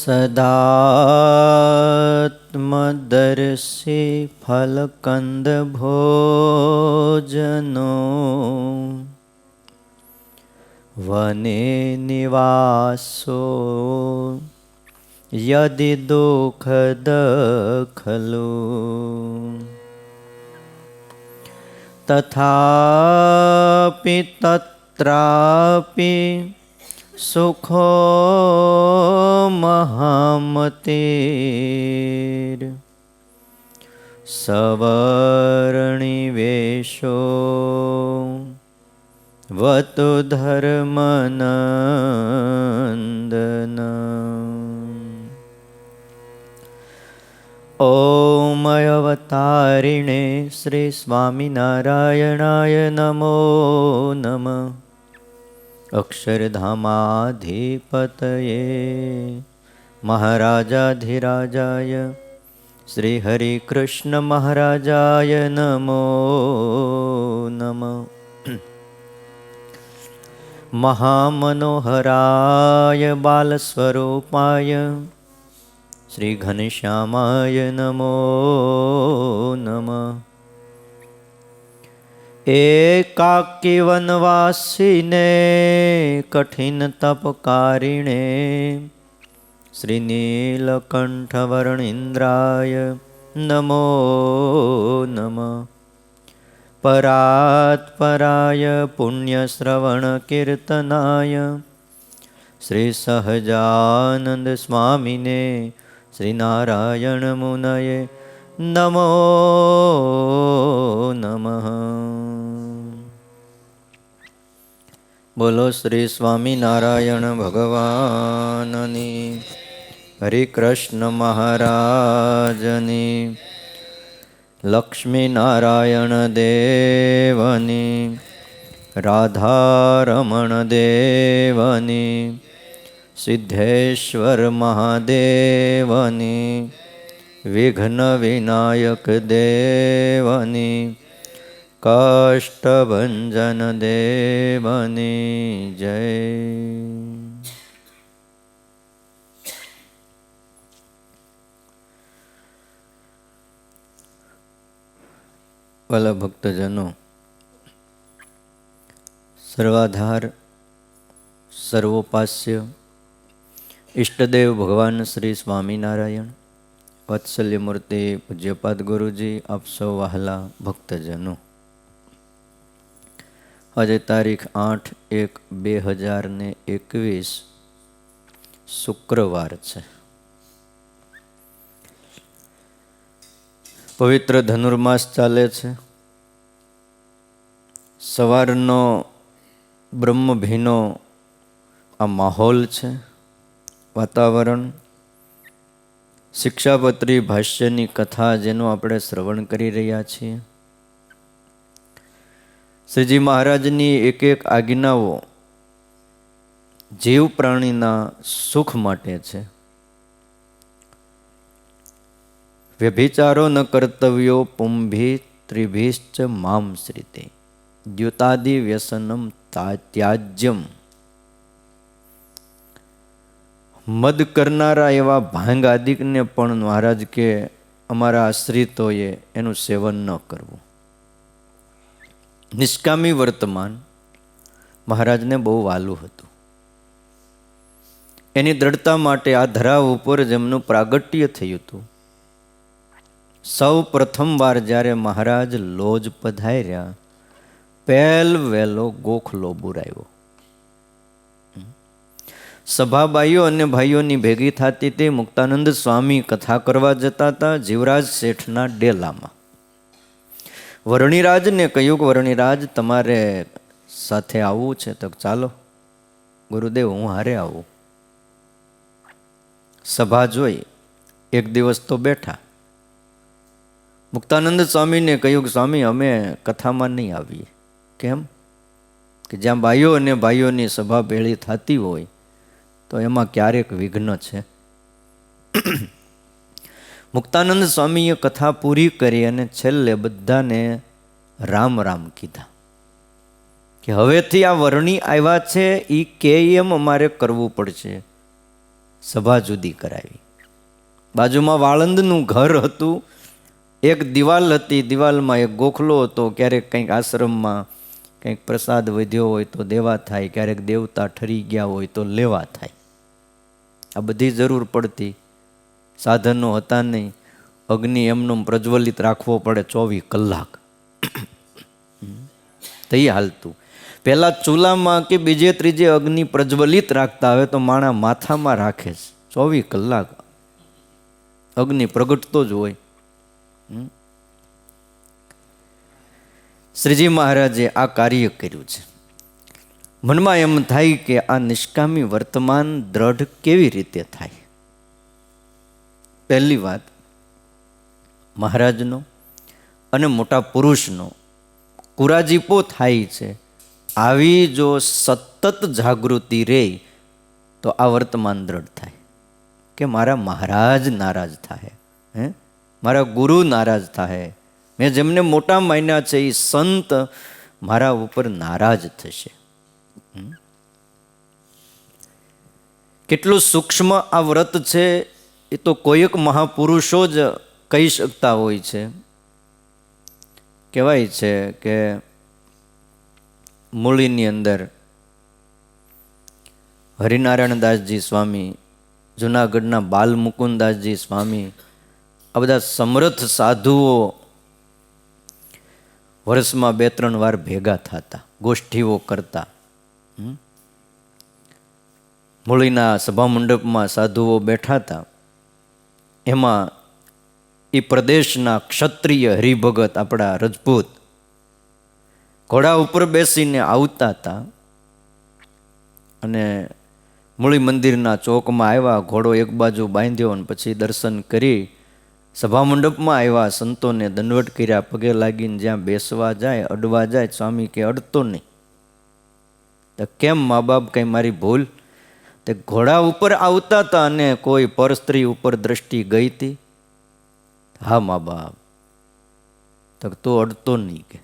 સદાત્મદર્શી ફલકંદ ભોજનો વને નિવાસો યદિ દુઃખદ ખલુ તથાપિ તત્રાપિ સુખો મહામતિર સવર્ણિવેશો વતુ ધર્મનંદન ઓમ અવતારિણે શ્રી સ્વામિનારાયણાય નમો નમઃ. અક્ષરધામાધિપતયે મહારાજાધિરાજાય શ્રી હરિકૃષ્ણ મહારાજાય નમો નમઃ. મહામનોહરાય બાલસ્વરૂપાય શ્રી ઘનશ્યામાય નમો નમઃ. એકાકી વનવાસીને કઠિન તપકારિણે શ્રી નીલકંઠવર્ણિન્દ્રાય નમો નમઃ. પરાત્પરાય પુણ્યશ્રવણ કીર્તનાય શ્રી સહજાનંદ સ્વામિને શ્રી નારાયણ મુનયે નમો નમઃ. બોલો શ્રી સ્વામિનારાયણ ભગવાનની, હરિકૃષ્ણ મહારાજની, લક્ષ્મીનારાયણ દેવની, રાધારમણ દેવની, સિદ્ધેશ્વર મહાદેવની, વિઘ્ન વિનાયક દેવની, કષ્ટભંજન દેવની જય. વાલા ભક્તજનો, સર્વાધાર સર્વોપાસ્ય ઈષ્ટદેવ ભગવાન શ્રી સ્વામિનારાયણ, વાત્સલ્ય મૂર્તિ પૂજ્યપાદ ગુરુજી, આપ સૌ વહાલા ભક્તજનો, આજે તારીખ 8/1/2021 શુક્રવાર છે. પવિત્ર ધનુર્માસ ચાલે છે. સવારનો બ્રહ્મભીનો આ માહોલ છે, વાતાવરણ. શિક્ષાપત્રી ભાષ્યની કથા જેનું આપણે શ્રવણ કરી રહ્યા છીએ. શ્રીજી મહારાજની એક એક આજ્ઞાઓ જીવ પ્રાણીના સુખ માટે છે. વ્યભિચારો ન કર્તવ્યો પુંભી ત્રિભિશ્ચ મામ શ્રીતે દ્યુતાદિ વ્યસનમ ત્યાજ્યમ. મદ કરનારા એવા ભાંગ આદિકને પણ મહારાજ કે અમારા આશ્રિતોએ એનું સેવન ન કરવું. નિષ્કામી વર્તમાન મહારાજને બહુ વાલું હતું. એની દ્રઢતા માટે આ ધરા ઉપર જેમનું પ્રાગટ્ય થયું હતું. સૌ પ્રથમવાર જ્યારે મહારાજ લોજ પધાર્યા, પહેલ વહેલો ગોખલો બુરાયો. સભાબાઈઓ અને ભાઈઓની ભેગી થતી તે મુક્તાનંદ સ્વામી કથા કરવા જતા હતા જીવરાજ શેઠના ડેલામાં. વર્ણિરાજને કહ્યું કે વર્ણિરાજ તમારે સાથે આવવું છે. તો ચાલો ગુરુદેવ, હું હારે આવું. સભા જોઈ, એક દિવસ તો બેઠા. મુક્તાનંદ સ્વામીને કહ્યું કે સ્વામી, અમે કથામાં નહીં આવીએ. કેમ? કે જ્યાં બાઈઓ અને ભાઈઓની સભા ભેળી થતી હોય તો એમાં ક્યારેક વિઘ્ન છે. મુક્તાનંદ સ્વામીએ કથા પૂરી કરી અને છેલ્લે બધાને રામ રામ કીધા કે હવેથી આ વર્ણી આવ્યા છે એ કે એમ અમારે કરવું પડશે. સભા જુદી કરાવી. બાજુમાં વાળંદનું ઘર હતું, એક દિવાલ હતી, દિવાલમાં એક ગોખલો હતો. ક્યારેક કંઈક આશ્રમમાં કંઈક પ્રસાદ વધ્યો હોય તો દેવા થાય, ક્યારેક દેવતા ઠરી ગયા હોય તો લેવા થાય. આ બધી જરૂર પડતી. સાધનો હતા નહીં, અગ્નિ એમનો પ્રજ્વલિત રાખવો પડે 24 કલાક. તઈ હાલતું. પહેલાં ચૂલામાં કે બીજે ત્રીજે અગ્નિ પ્રજ્વલિત રાખતા. હવે તો માણા માથામાં રાખે છે, 24 કલાક અગ્નિ પ્રગટતો જ હોય. શ્રીજી મહારાજે આ કાર્ય કર્યું છે. મનમાં એમ થાય કે આ નિષ્કામી વર્તમાન દ્રઢ કેવી રીતે થાય? પહેલી વાત, મહારાજનો અને મોટા પુરુષનો કુરાજીપો થાય છે. આવી જો સતત જાગૃતિ રહે તો આ વર્તમાન દ્રઢ થાય કે મારા મહારાજ નારાજ થાય, મારા ગુરુ નારાજ થાય, મેં જેમને મોટા માન્યા છે એ સંત મારા ઉપર નારાજ થશે. કેટલું સૂક્ષ્મ આ વ્રત છે એ તો કોઈક મહાપુરુષો જ કહી શકતા હોય છે. કહેવાય છે કે મૂળીની અંદર હરિનારાયણદાસજી સ્વામી, જુનાગઢના બાલ મુકુંદાસજી સ્વામી, આ બધા સમર્થ સાધુઓ વર્ષમાં 2-3 વાર ભેગા થતા, ગોષ્ઠીઓ કરતા. મૂળીના સભા મંડપમાં સાધુઓ બેઠા હતા. એમાં એ પ્રદેશના ક્ષત્રિય હરિભગત આપણા રજપૂત ઘોડા ઉપર બેસીને આવતા હતા અને મૂળી મંદિરના ચોકમાં આવ્યા. ઘોડો એક બાજુ બાંધ્યો અને પછી દર્શન કરી સભા મંડપમાં આવ્યા. સંતોને દંડવટ કર્યા, પગે લાગીને જ્યાં બેસવા જાય, અડવા જાય, સ્વામી કે અડતો નહીં. તો કેમ મા બાપ, કંઈ મારી ભૂલ? તે ઘોડા ઉપર આવતા હતા અને કોઈ પર સ્ત્રી ઉપર દ્રષ્ટિ ગઈ હતી? હા મા બાપ. તો તું અડતો નહીં કે.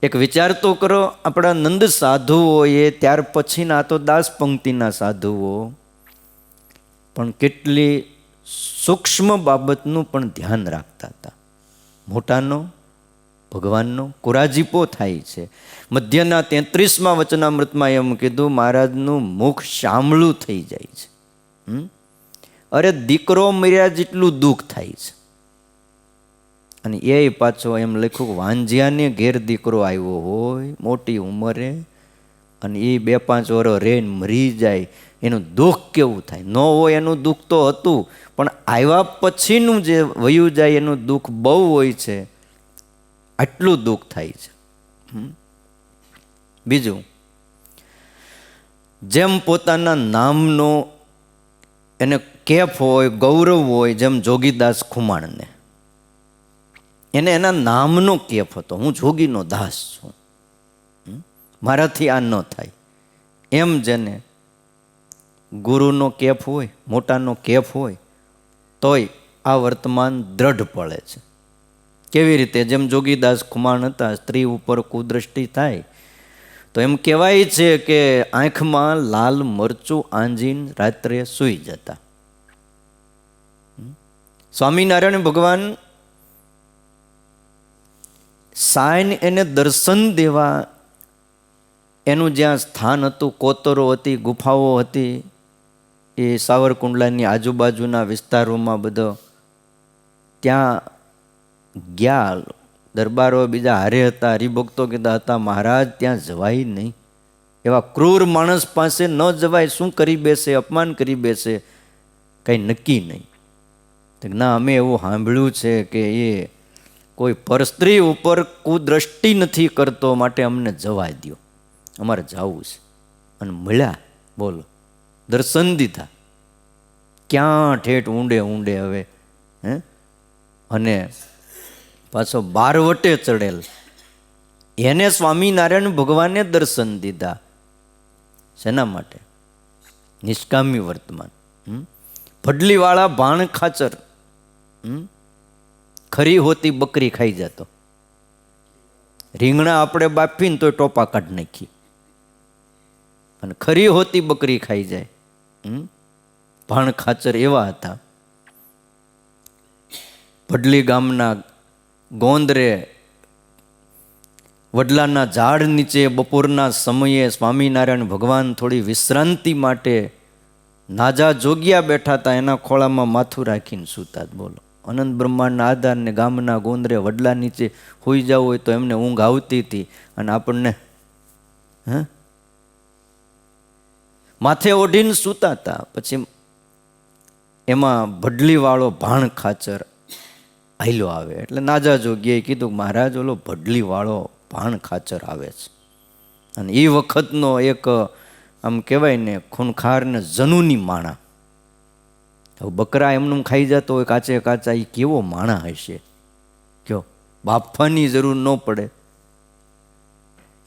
એક વિચાર તો કરો, આપણા નંદ સાધુઓએ, ત્યાર પછીના તો દાસ પંક્તિના સાધુઓ પણ કેટલી સૂક્ષ્મ બાબતનું પણ ધ્યાન રાખતા હતા. મોટાનો ભગવાનનો કુરાજીપો થાય છે. મધ્યના 33મા વચનામૃતમાં એમ કીધું, મહારાજનું મુખ શામળું થઈ જાય છે. અરે દીકરો મર્યા જેટલું દુઃખ થાય છે. અને એ પાછો એમ લખ્યું, વાંજિયાને ઘેર દીકરો આવ્યો હોય મોટી ઉંમરે અને એ 2-5 વર્ષ રેન મરી જાય, એનું દુઃખ કેવું થાય? ન હોય એનું દુઃખ તો હતું, પણ આવ્યા પછીનું જે વયું જાય એનું દુઃખ બહુ હોય છે. આટલું દુઃખ થાય છે. બીજું, જેમ પોતાના નામનો એને કેફ હોય, ગૌરવ હોય, જેમ જોગીદાસ ખુમાણને એને એના નામનો કેફ હતો, હું જોગીનો દાસ છું, મારાથી આ ન થાય. એમ જેને ગુરુનો કેફ હોય, મોટાનો કેફ હોય, તોય આ વર્તમાન દ્રઢ પડે છે. કેવી રીતે? જેમ જોગીદાસ ખુમાણ હતા, સ્ત્રી ઉપર કુદ્રષ્ટિ થાય તો એમ કહેવાય છે કે આંખમાં લાલ મરચું આંજીને રાત્રે સૂઈ જતા. સ્વામિનારાયણ ભગવાન સાયન એને દર્શન દેવા એનું જ્યાં સ્થાન હતું, કોતરો હતી, ગુફાઓ હતી, એ સાવરકુંડલાની આજુબાજુના વિસ્તારોમાં બધો ત્યાં ગયા. દરબારો બીજા હારે હતા, હરિભક્તો કીધા હતા, મહારાજ ત્યાં જવાય નહીં, એવા ક્રૂર માણસ પાસે ન જવાય, શું કરી બેસે, અપમાન કરી બેસે, કંઈ નક્કી નહીં. ના, અમે એવું સાંભળ્યું છે કે એ કોઈ પરસ્ત્રી ઉપર કુદ્રષ્ટિ નથી કરતો, માટે અમને જવા દો, અમારે જવું છે. અને મળ્યા, બોલો, દર્શન દીધા. ક્યાં ઠેઠ ઊંડે ઊંડે હવે અને પાછો બારવટે ચડેલ એને સ્વામિનારાયણ ભગવાને દર્શન દીધા. શેના માટે? નિષ્કામી વર્તમાન. ભડલીવાળા ભાણ ખાચર ખરી હોતી બકરી ખાઈ જતો. રીંગણા આપણે બાફીને તો ટોપા કાઢી નાખી, અને ખરી હોતી બકરી ખાઈ જાય. ભાણ ખાચર એવા હતા. ભડલી ગામના ગોંદરે વડલાના ઝાડ નીચે બપોરના સમયે સ્વામિનારાયણ ભગવાન થોડી વિશ્રાંતિ માટે નાજા જોગ્યા બેઠા હતા, એના ખોળામાં માથું રાખીને સૂતા. બોલો, અનંત બ્રહ્માંડના આધારને ગામના ગોંદરે વડલા નીચે હોઈ જવું હોય તો એમને ઊંઘ આવતી હતી, અને આપણને માથે ઓઢીને સૂતા હતા. પછી એમાં ભડલીવાળો ભાણ ખાચર હાલ્યો આવે એટલે નાજા જોગીએ કીધું, મહારાજ ઓલો ભડલીવાળો ભાણ ખાચર આવે છે. અને એ વખતનો એક આમ કહેવાય ને ખૂનખાર ને જનૂની માણા. હવે બકરા એમનું ખાઈ જતો હોય કાચે કાચા, એ કેવો માણા હશે કયો, બાફવાની જરૂર ન પડે.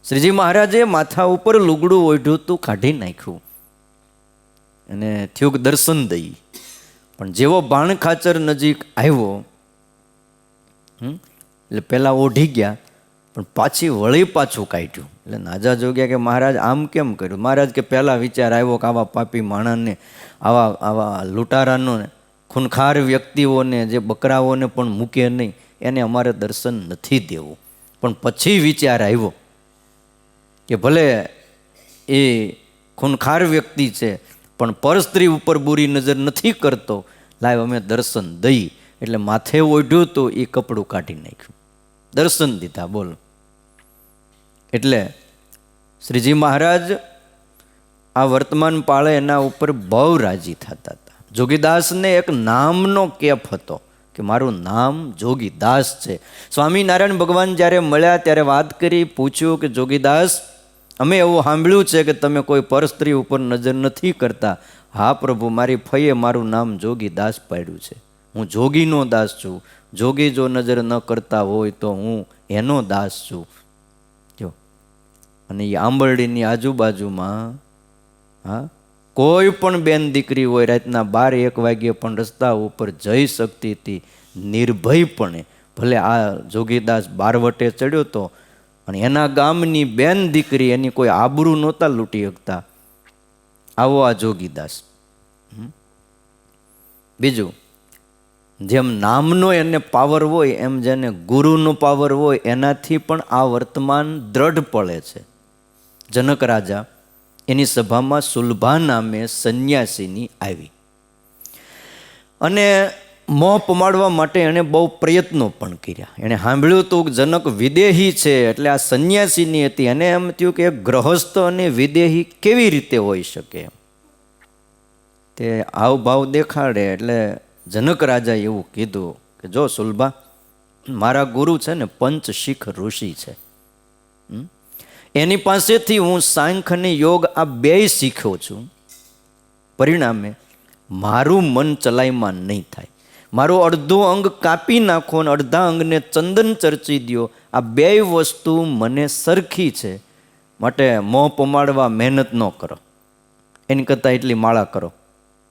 શ્રીજી મહારાજે માથા ઉપર લુગડું ઓઢ્યું તું, કાઢી નાખ્યું અને થયું દર્શન દઈ. પણ જેવો ભાણ ખાચર નજીક આવ્યો એટલે પેલા ઓઢી ગયા, પણ પાછી વળી પાછું કાઢ્યું. એટલે નાજા જોગ્યા કે મહારાજ આમ કેમ કર્યું? મહારાજ કે પહેલા વિચાર આવ્યો કે આવા પાપી માણસને, આવા લૂંટારાનો ખૂનખાર વ્યક્તિઓને, જે બકરાઓને પણ મૂકે નહીં, એને અમારે દર્શન નથી દેવું. પણ પછી વિચાર આવ્યો કે ભલે એ ખૂનખાર વ્યક્તિ છે પણ પરસ્ત્રી ઉપર બુરી નજર નથી કરતો, લાવ અમે દર્શન દઈ. એટલે માથે ઓઢ્યું તો એ કપડું કાઢી નાખ્યું, દર્શન દીધા. બોલો, એટલે શ્રીજી મહારાજ આ વર્તમાન પાળે એના ઉપર બહુ રાજી થતા હતા. જોગીદાસને એક નામનો કેફ હતો કે મારું નામ જોગીદાસ છે. સ્વામિનારાયણ ભગવાન જ્યારે મળ્યા ત્યારે વાત કરી, પૂછ્યું કે જોગીદાસ, અમે એવું સાંભળ્યું છે કે તમે કોઈ પરસ્ત્રી ઉપર નજર નથી કરતા. હા પ્રભુ, મારી ફઈએ મારું નામ જોગીદાસ પાડ્યું છે. હું જોગીનો દાસ છું. જોગી જો નજર ન કરતા હોય તો હું એનો દાસ છું. જો, અને એ આંબરડીની આજુબાજુમાં કોઈ પણ બેન દીકરી હોય રાતના 12-1 વાગ્યે પણ રસ્તા ઉપર જઈ શકતી હતી નિર્ભયપણે. ભલે આ જોગીદાસ બારવટે ચડ્યો તો, અને એના ગામની બેન દીકરી એની કોઈ આબરૂ નહોતા લૂંટી શકતા. આવો આ જોગીદાસ. બીજું, જેમ નામનો એને પાવર હોય એમ જેને ગુરુનો પાવર હોય એનાથી પણ આ વર્તમાન દ્રઢ પડે છે. જનક રાજા એની સભામાં સુલભા નામે સંન્યાસીની આવી, અને મોહ પમાડવા માટે એણે બહુ પ્રયત્નો પણ કર્યા. એણે સાંભળ્યું હતું કે જનક વિદેહી છે, એટલે આ સંન્યાસીની હતી. એને એમ થયું કે ગ્રહસ્થ અને વિદેહી કેવી રીતે હોઈ શકે. તે હાવભાવ દેખાડે એટલે જનક રાજાએ એવું કીધું કે જો સુલભા, મારા ગુરુ છે ને પંચશીખ ઋષિ છે, એની પાસેથી હું સાંખ્ય અને યોગ આ બેય શીખ્યો છું. પરિણામે મારું મન ચલાયમાન નહીં થાય. મારું અડધું અંગ કાપી નાખો અને અડધા અંગને ચંદન ચર્ચી દો, આ બેય વસ્તુ મને સરખી છે. માટે મોં પમાડવા મહેનત ન કરો, એની કરતાં એટલી માળા કરો,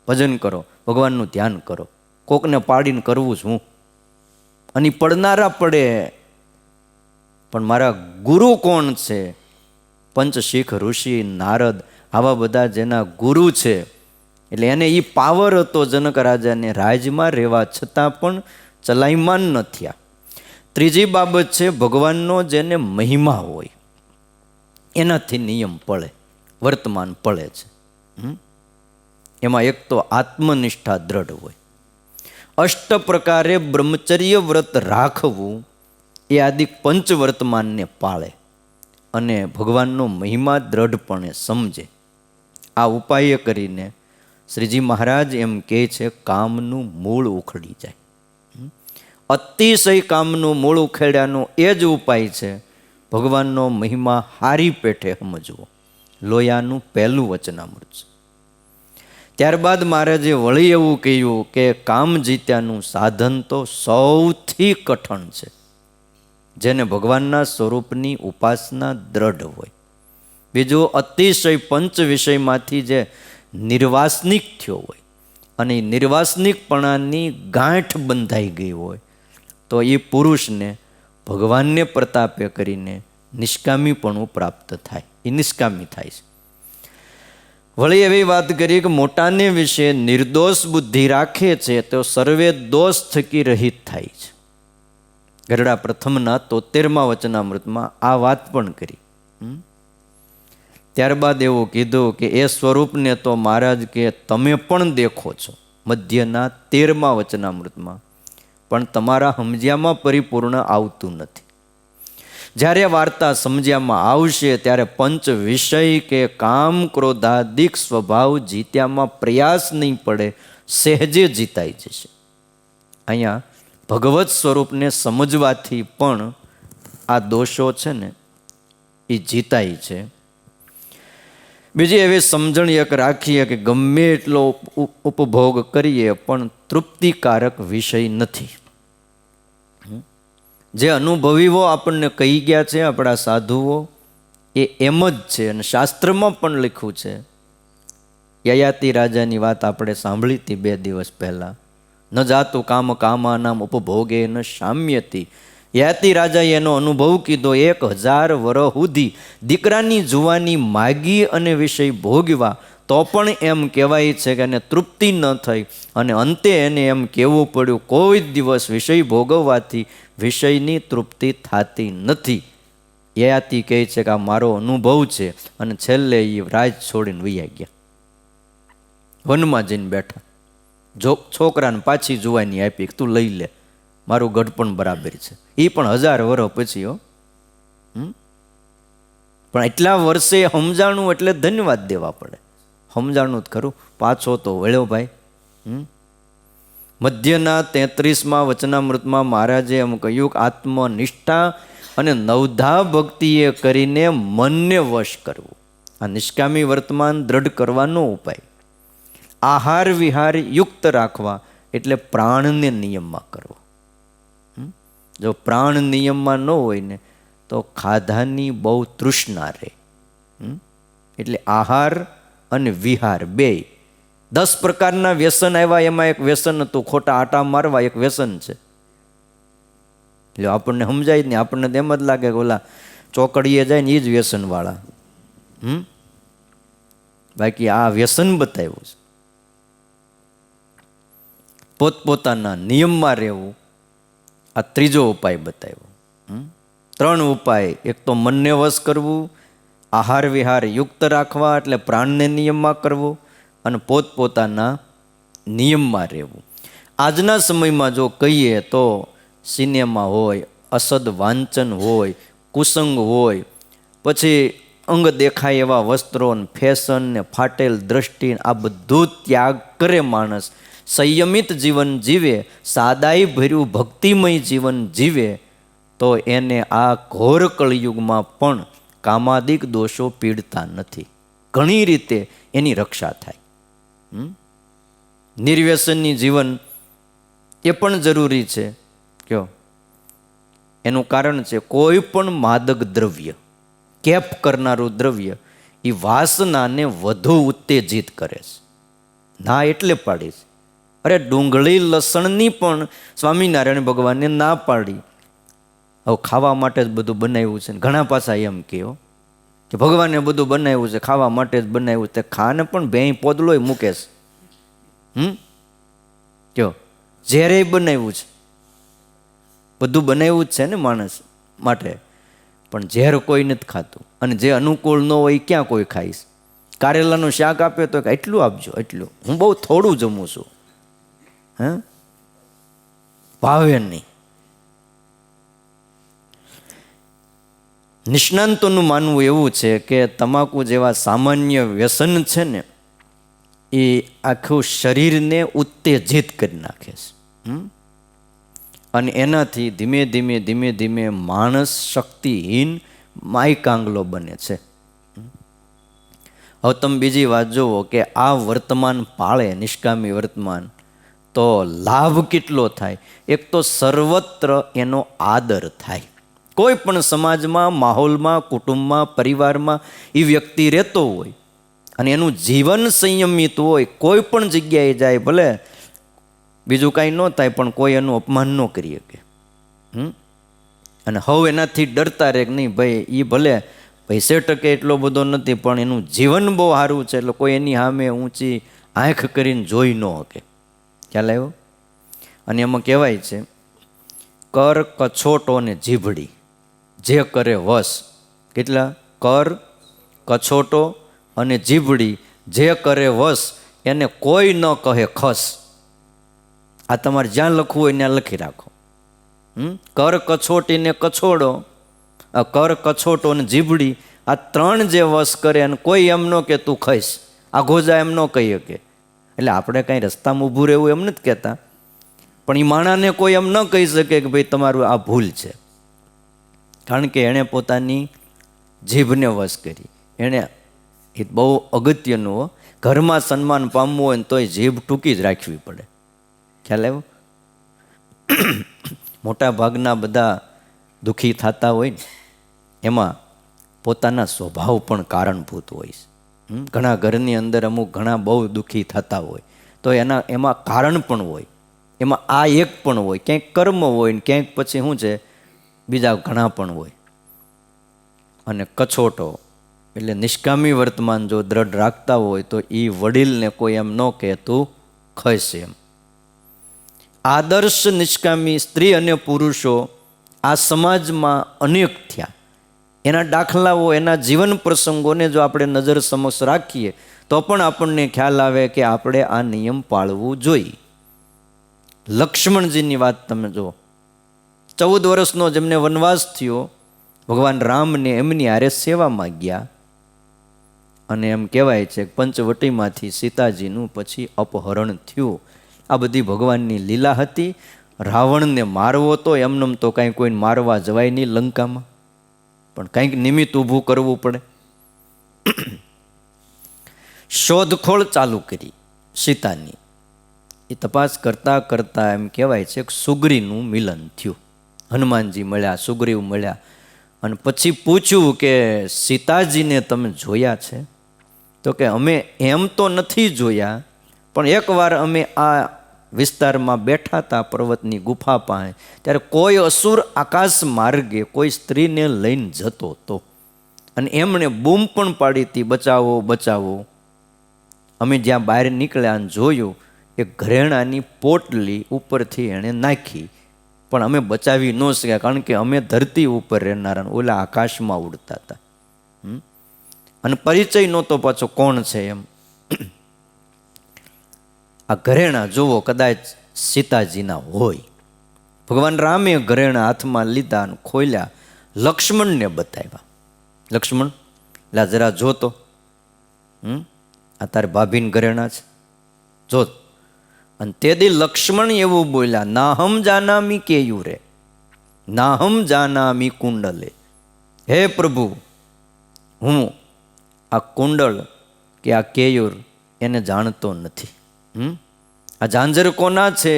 ભજન કરો, ભગવાનનું ધ્યાન કરો. કોકને પાડીને કરવું છું અને પડનારા પડે, પણ મારા ગુરુ કોણ છે? પંચશીખ ઋષિ નારદ, આવા બધા જેના ગુરુ છે. એટલે એને એ પાવર હતો જનક રાજાને રાજમાં રહેવા છતાં પણ ચલાયમાન ન થયા. ત્રીજી બાબત છે ભગવાનનો જેને મહિમા હોય એનાથી નિયમ પડે, વર્તમાન પડે છે. એમાં એક તો આત્મનિષ્ઠા દ્રઢ હોય. અષ્ટ પ્રકારે બ્રહ્મચર્ય વ્રત રાખવું એ આદિ પંચવર્તમાનને પાળે અને ભગવાનનો મહિમા દ્રઢપણે સમજે. આ ઉપાય કરીને શ્રીજી મહારાજ એમ કહે છે કામનું મૂળ ઉખડી જાય. અતિશય કામનું મૂળ ઉખેડ્યાનો એ જ ઉપાય છે ભગવાનનો મહિમા હારી પેઠે સમજવો. લોયાનું પહેલું વચનામૃત છે. ત્યારબાદ મહારાજે વળી એવું કહ્યું કે કામ જીત્યાનું સાધન તો સૌથી કઠણ છે જેને ભગવાનના સ્વરૂપની ઉપાસના દ્રઢ હોય. બીજું, અતિશય પંચ વિષયમાંથી જે નિર્વાસનિક થયો હોય અને નિર્વાસનિકપણાની ગાંઠ બંધાઈ ગઈ હોય તો એ પુરુષને ભગવાનને પ્રતાપે કરીને નિષ્કામીપણું પ્રાપ્ત થાય, એ નિષ્કામી થાય છે. વળી એવી વાત કરી કે મોટાને વિશે નિર્દોષ બુદ્ધિ રાખે છે તો સર્વે દોષ થકી રહિત થાય છે. ગરડા પ્રથમના 73મા વચનામૃતમાં આ વાત પણ કરી. ત્યારબાદ એવું કીધું કે એ સ્વરૂપને તો મહારાજ કે તમે પણ દેખો છો મધ્યના 13મા વચનામૃતમાં, પણ તમારા સમજ્યામાં પરિપૂર્ણ આવતું નથી. જ્યારે વાર્તા સમજ્યામાં આવશે ત્યારે પંચ વિષય કે કામ ક્રોધાદિક સ્વભાવ જીત્યામાં પ્રયાસ નહીં પડે, સહેજે જીતાઈ જશે. અહીંયા ભગવત સ્વરૂપને સમજવાથી પણ આ દોષો છે ને એ જીતાય છે. બીજી એવી સમજણ એક રાખીએ કે ગમે એટલો ઉપભોગ કરીએ પણ તૃપ્તિકારક વિષય નથી. જે અનુભવીઓ આપણને કહી ગયા છે આપણા સાધુઓ એ એમ જ છે, અને શાસ્ત્રમાં પણ લખ્યું છે. યયાતિ રાજાની વાત આપણે સાંભળી હતી 2 દિવસ પહેલાં. ન જાતું કામ કામાનામ ઉપભોગે ન શામ્યતી. યયાતિ રાજાએ એનો અનુભવ કીધો. 1000 વર્ષ સુધી દીકરાની જુવાની માગી અને વિષય ભોગવા તો પણ એમ કહેવાય છે કે એને તૃપ્તિ ન થઈ, અને અંતે એને એમ કહેવું પડ્યું કોઈ દિવસ વિષય ભોગવવાથી વિષયની તૃપ્તિ થતી નથી. યયાતિ કહે છે કે આ મારો અનુભવ છે, અને છેલ્લે એ રાજ છોડીને વૈયા ગયા, વનમાં જઈને બેઠા. છોકરાને પાછી જુવાની આપી, તું લઈ લે, મારું ગઢપણ બરાબર છે. એ પણ 1000 વર્ષ પછી. પણ એટલા વર્ષે સમજાણું એટલે ધન્યવાદ દેવા પડે. સમજાણું જ ખરું, પાછો તો વળ્યો ભાઈ. મધ્યના 33મા વચનામૃતમાં મહારાજે એમ કહ્યું કે આત્મનિષ્ઠા અને નવધા ભક્તિએ કરીને મનને વશ કરવું, આ નિષ્કામી વર્તમાન દ્રઢ કરવાનો ઉપાય. આહાર વિહાર યુક્ત રાખવા એટલે પ્રાણને નિયમમાં કરવો. જો પ્રાણ નિયમમાં ન હોય ને તો ખાધાની બહુ તૃષ્ણા રહે. એટલે આહાર અને વિહાર 2, 10 પ્રકારના વ્યસન આવ્યા. એમાં એક વ્યસન હતું ખોટા આટા મારવા, એક વ્યસન છે. એટલે આપણને સમજાય જ નહીં, આપણને એમ જ લાગે કે ઓલા ચોકડીએ જાય ને એ જ વ્યસનવાળા. બાકી આ વ્યસન બતાવ્યું છે. પોતપોતાના નિયમમાં રહેવું, આ ત્રીજો ઉપાય બતાવ્યો. 3 ઉપાય. એક તો મનને વશ કરવું, આહાર વિહાર યુક્ત રાખવા એટલે પ્રાણને નિયમમાં કરવું, અને પોતપોતાના નિયમમાં રહેવું. આજના સમયમાં જો કહીએ તો સિનેમા હોય, અસદ વાંચન હોય, કુસંગ હોય, પછી અંગ દેખાય એવા વસ્ત્રો ને ફેશન ને ફાટેલ દ્રષ્ટિ, આ બધું ત્યાગ કરે માણસ, સંયમિત જીવન જીવે, સાદાઈ ભર્યું ભક્તિમય જીવન જીવે, તો એને આ ઘોર કળિયુગમાં પણ કામાદિક દોષો પીડતા નથી. ઘણી રીતે એની રક્ષા થાય. નિર્વ્યસનની જીવન એ પણ જરૂરી છે. કયો એનું કારણ છે કોઈ પણ માદક દ્રવ્ય, કેપ કરનારું દ્રવ્ય એ વાસનાને વધુ ઉત્તેજિત કરે છે. ના એટલે પાડીશ. અરે ડુંગળી લસણની પણ સ્વામિનારાયણ ભગવાને ના પાડી. હવે ખાવા માટે જ બધું બનાવ્યું છે. ઘણા પાછા એમ કહો કે ભગવાને બધું બનાવ્યું છે ખાવા માટે જ બનાવ્યું છે. ખાને પણ ભેં પોદલોય મૂકે છે. કયો ઝેરે બનાવ્યું છે, બધું બનાવ્યું જ છે ને માણસ માટે, પણ ઝેર કોઈ નથી ખાતું. અને જે અનુકૂળ ન હોય ક્યાં કોઈ ખાઈશ. કારેલાનું શાક આપ્યો તો એટલું આપજો, એટલું. હું બહુ થોડું જમું છું. ભાવે નહીં. નિષ્ણાંતોનું માનવું એવું છે કે તમાકુ જેવા સામાન્ય વ્યસન છે ને એ આખું શરીરને ઉત્તેજિત કરી નાખે છે, અને એનાથી ધીમે ધીમે ધીમે ધીમે માણસ શક્તિહીન માયકાંગલો બને છે. હવે તમે બીજી વાત જુઓ કે આ વર્તમાન પાળે, નિષ્કામી વર્તમાન, તો લાભ કેટલો થાય. એક તો સર્વત્ર એનો આદર થાય. કોઈ પણ સમાજમાં, માહોલમાં, કુટુંબમાં, પરિવારમાં એ વ્યક્તિ રહેતો હોય અને એનું જીવન સંયમિત હોય, કોઈ પણ જગ્યાએ જાય, ભલે બીજું કાંઈ ન થાય પણ કોઈ એનું અપમાન ન કરી શકે. અને હવે એનાથી ડરતા રહે કે નહીં ભાઈ એ ભલે ટકે એટલો બધો નથી, પણ એનું જીવન બહુ સારું છે, એટલે કોઈ એની સામે ઊંચી આંખ કરીને જોઈ ન શકે. ખ્યાલ આવ્યો? અને એમાં કહેવાય છે, કર કછોટો ને જીભડી જે કરે વશ. કેટલા? કર કછોટો અને જીભડી જે કરે વશ, એને કોઈ ન કહે ખસ. આ તમારે જ્યાં લખવું હોય ત્યાં લખી રાખો. કર કછોટીને કછોડો, કર કછોટો અને જીભડી, આ ત્રણ જે વશ કરે અને કોઈ એમ ન કે તું ખઈશ, આઘો જા એમ ન કહી શકે. એટલે આપણે કાંઈ રસ્તામાં ઊભું રહેવું એમ નથી કહેતા, પણ એ માણાને કોઈ એમ ન કહી શકે કે ભાઈ તમારું આ ભૂલ છે, કારણ કે એણે પોતાની જીભને વશ કરી. એણે, એ બહુ અગત્યનું, ઘરમાં સન્માન પામવું હોય ને તોય જીભ ટૂંકી જ રાખવી પડે. ખ્યાલ આવ્યો? મોટા ભાગના બધા દુઃખી થતા હોય ને એમાં પોતાના સ્વભાવ પણ કારણભૂત હોય છે. ઘણા ઘરની અંદર અમુક ઘણા બહુ દુઃખી થતા હોય તો એમાં કારણ પણ હોય, એમાં આ એક પણ હોય, ક્યાંક કર્મ હોય ને ક્યાંક પછી શું છે બીજા ઘણા પણ હોય. અને કછોટો એટલે નિષ્કામી વર્તમાન જો દ્રઢ રાખતા હોય તો એ વડીલને કોઈ એમ ન કહે તું ખસ એમ. આદર્શ નિષ્કામી સ્ત્રી અને પુરુષો આ સમાજમાં અનેક થયા. એના દાખલાઓ, એના જીવન પ્રસંગોને જો આપણે નજર સમક્ષ રાખીએ તો પણ આપણને ખ્યાલ આવે કે આપણે આ નિયમ પાળવું જોઈએ. લક્ષ્મણજીની વાત તમે જો, 14 વર્ષનો જેમને વનવાસ થયો, ભગવાન રામને એમની હારે સેવામાં ગયા, અને એમ કહેવાય છે પંચવટીમાંથી સીતાજીનું પછી અપહરણ થયું. આ બધી ભગવાનની લીલા હતી. રાવણને મારવો તો એમનેમ તો કાંઈ કોઈને મારવા જવાય નહીં લંકામાં, પણ કંઈક નિમિત્ત ઊભું કરવું પડે. શોધખોળ ચાલુ કરી સીતાની. એ તપાસ કરતાં કરતાં એમ કહેવાય છે કે સુગ્રીનું મિલન થયું. હનુમાનજી મળ્યા, સુગ્રીવ મળ્યા, અને પછી પૂછ્યું કે સીતાજીને તમે જોયા છે? તો કે અમે એમ તો નથી જોયા, પણ એકવાર અમે આ વિસ્તારમાં બેઠા હતા પર્વતની ગુફા પાસે, ત્યારે કોઈ અસુર આકાશ માર્ગે કોઈ સ્ત્રીને લઈને જતો હતો, અને એમણે બૂમ પણ પાડી હતી, બચાવો બચાવો. અમે જ્યાં બહાર નીકળ્યા અને જોયું, એક ઘરેણાની પોટલી ઉપરથી એણે નાખી, પણ અમે બચાવી ન શક્યા, કારણ કે અમે ધરતી ઉપર રહેનારા, ઓલા આકાશમાં ઉડતા હતા. અને પરિચય નહોતો પાછો કોણ છે એમ. આ ઘરેણા જોવો, કદાચ સીતાજીના હોય. ભગવાન રામે ઘરેણા હાથમાં લીધા અને ખોલ્યા, લક્ષ્મણને બતાવ્યા. લક્ષ્મણ, લા જરા જોતો, આ તારે ભાભીને ઘરેણા છે, જો. અને તે દી લક્ષ્મણ એવું બોલ્યા, નાહમ જાનામી કેયુરે, નાહમ જાનામી કુંડલે. હે પ્રભુ, હું આ કુંડળ કે આ કેયુર એને જાણતો નથી. આ ઝાંઝર કોના છે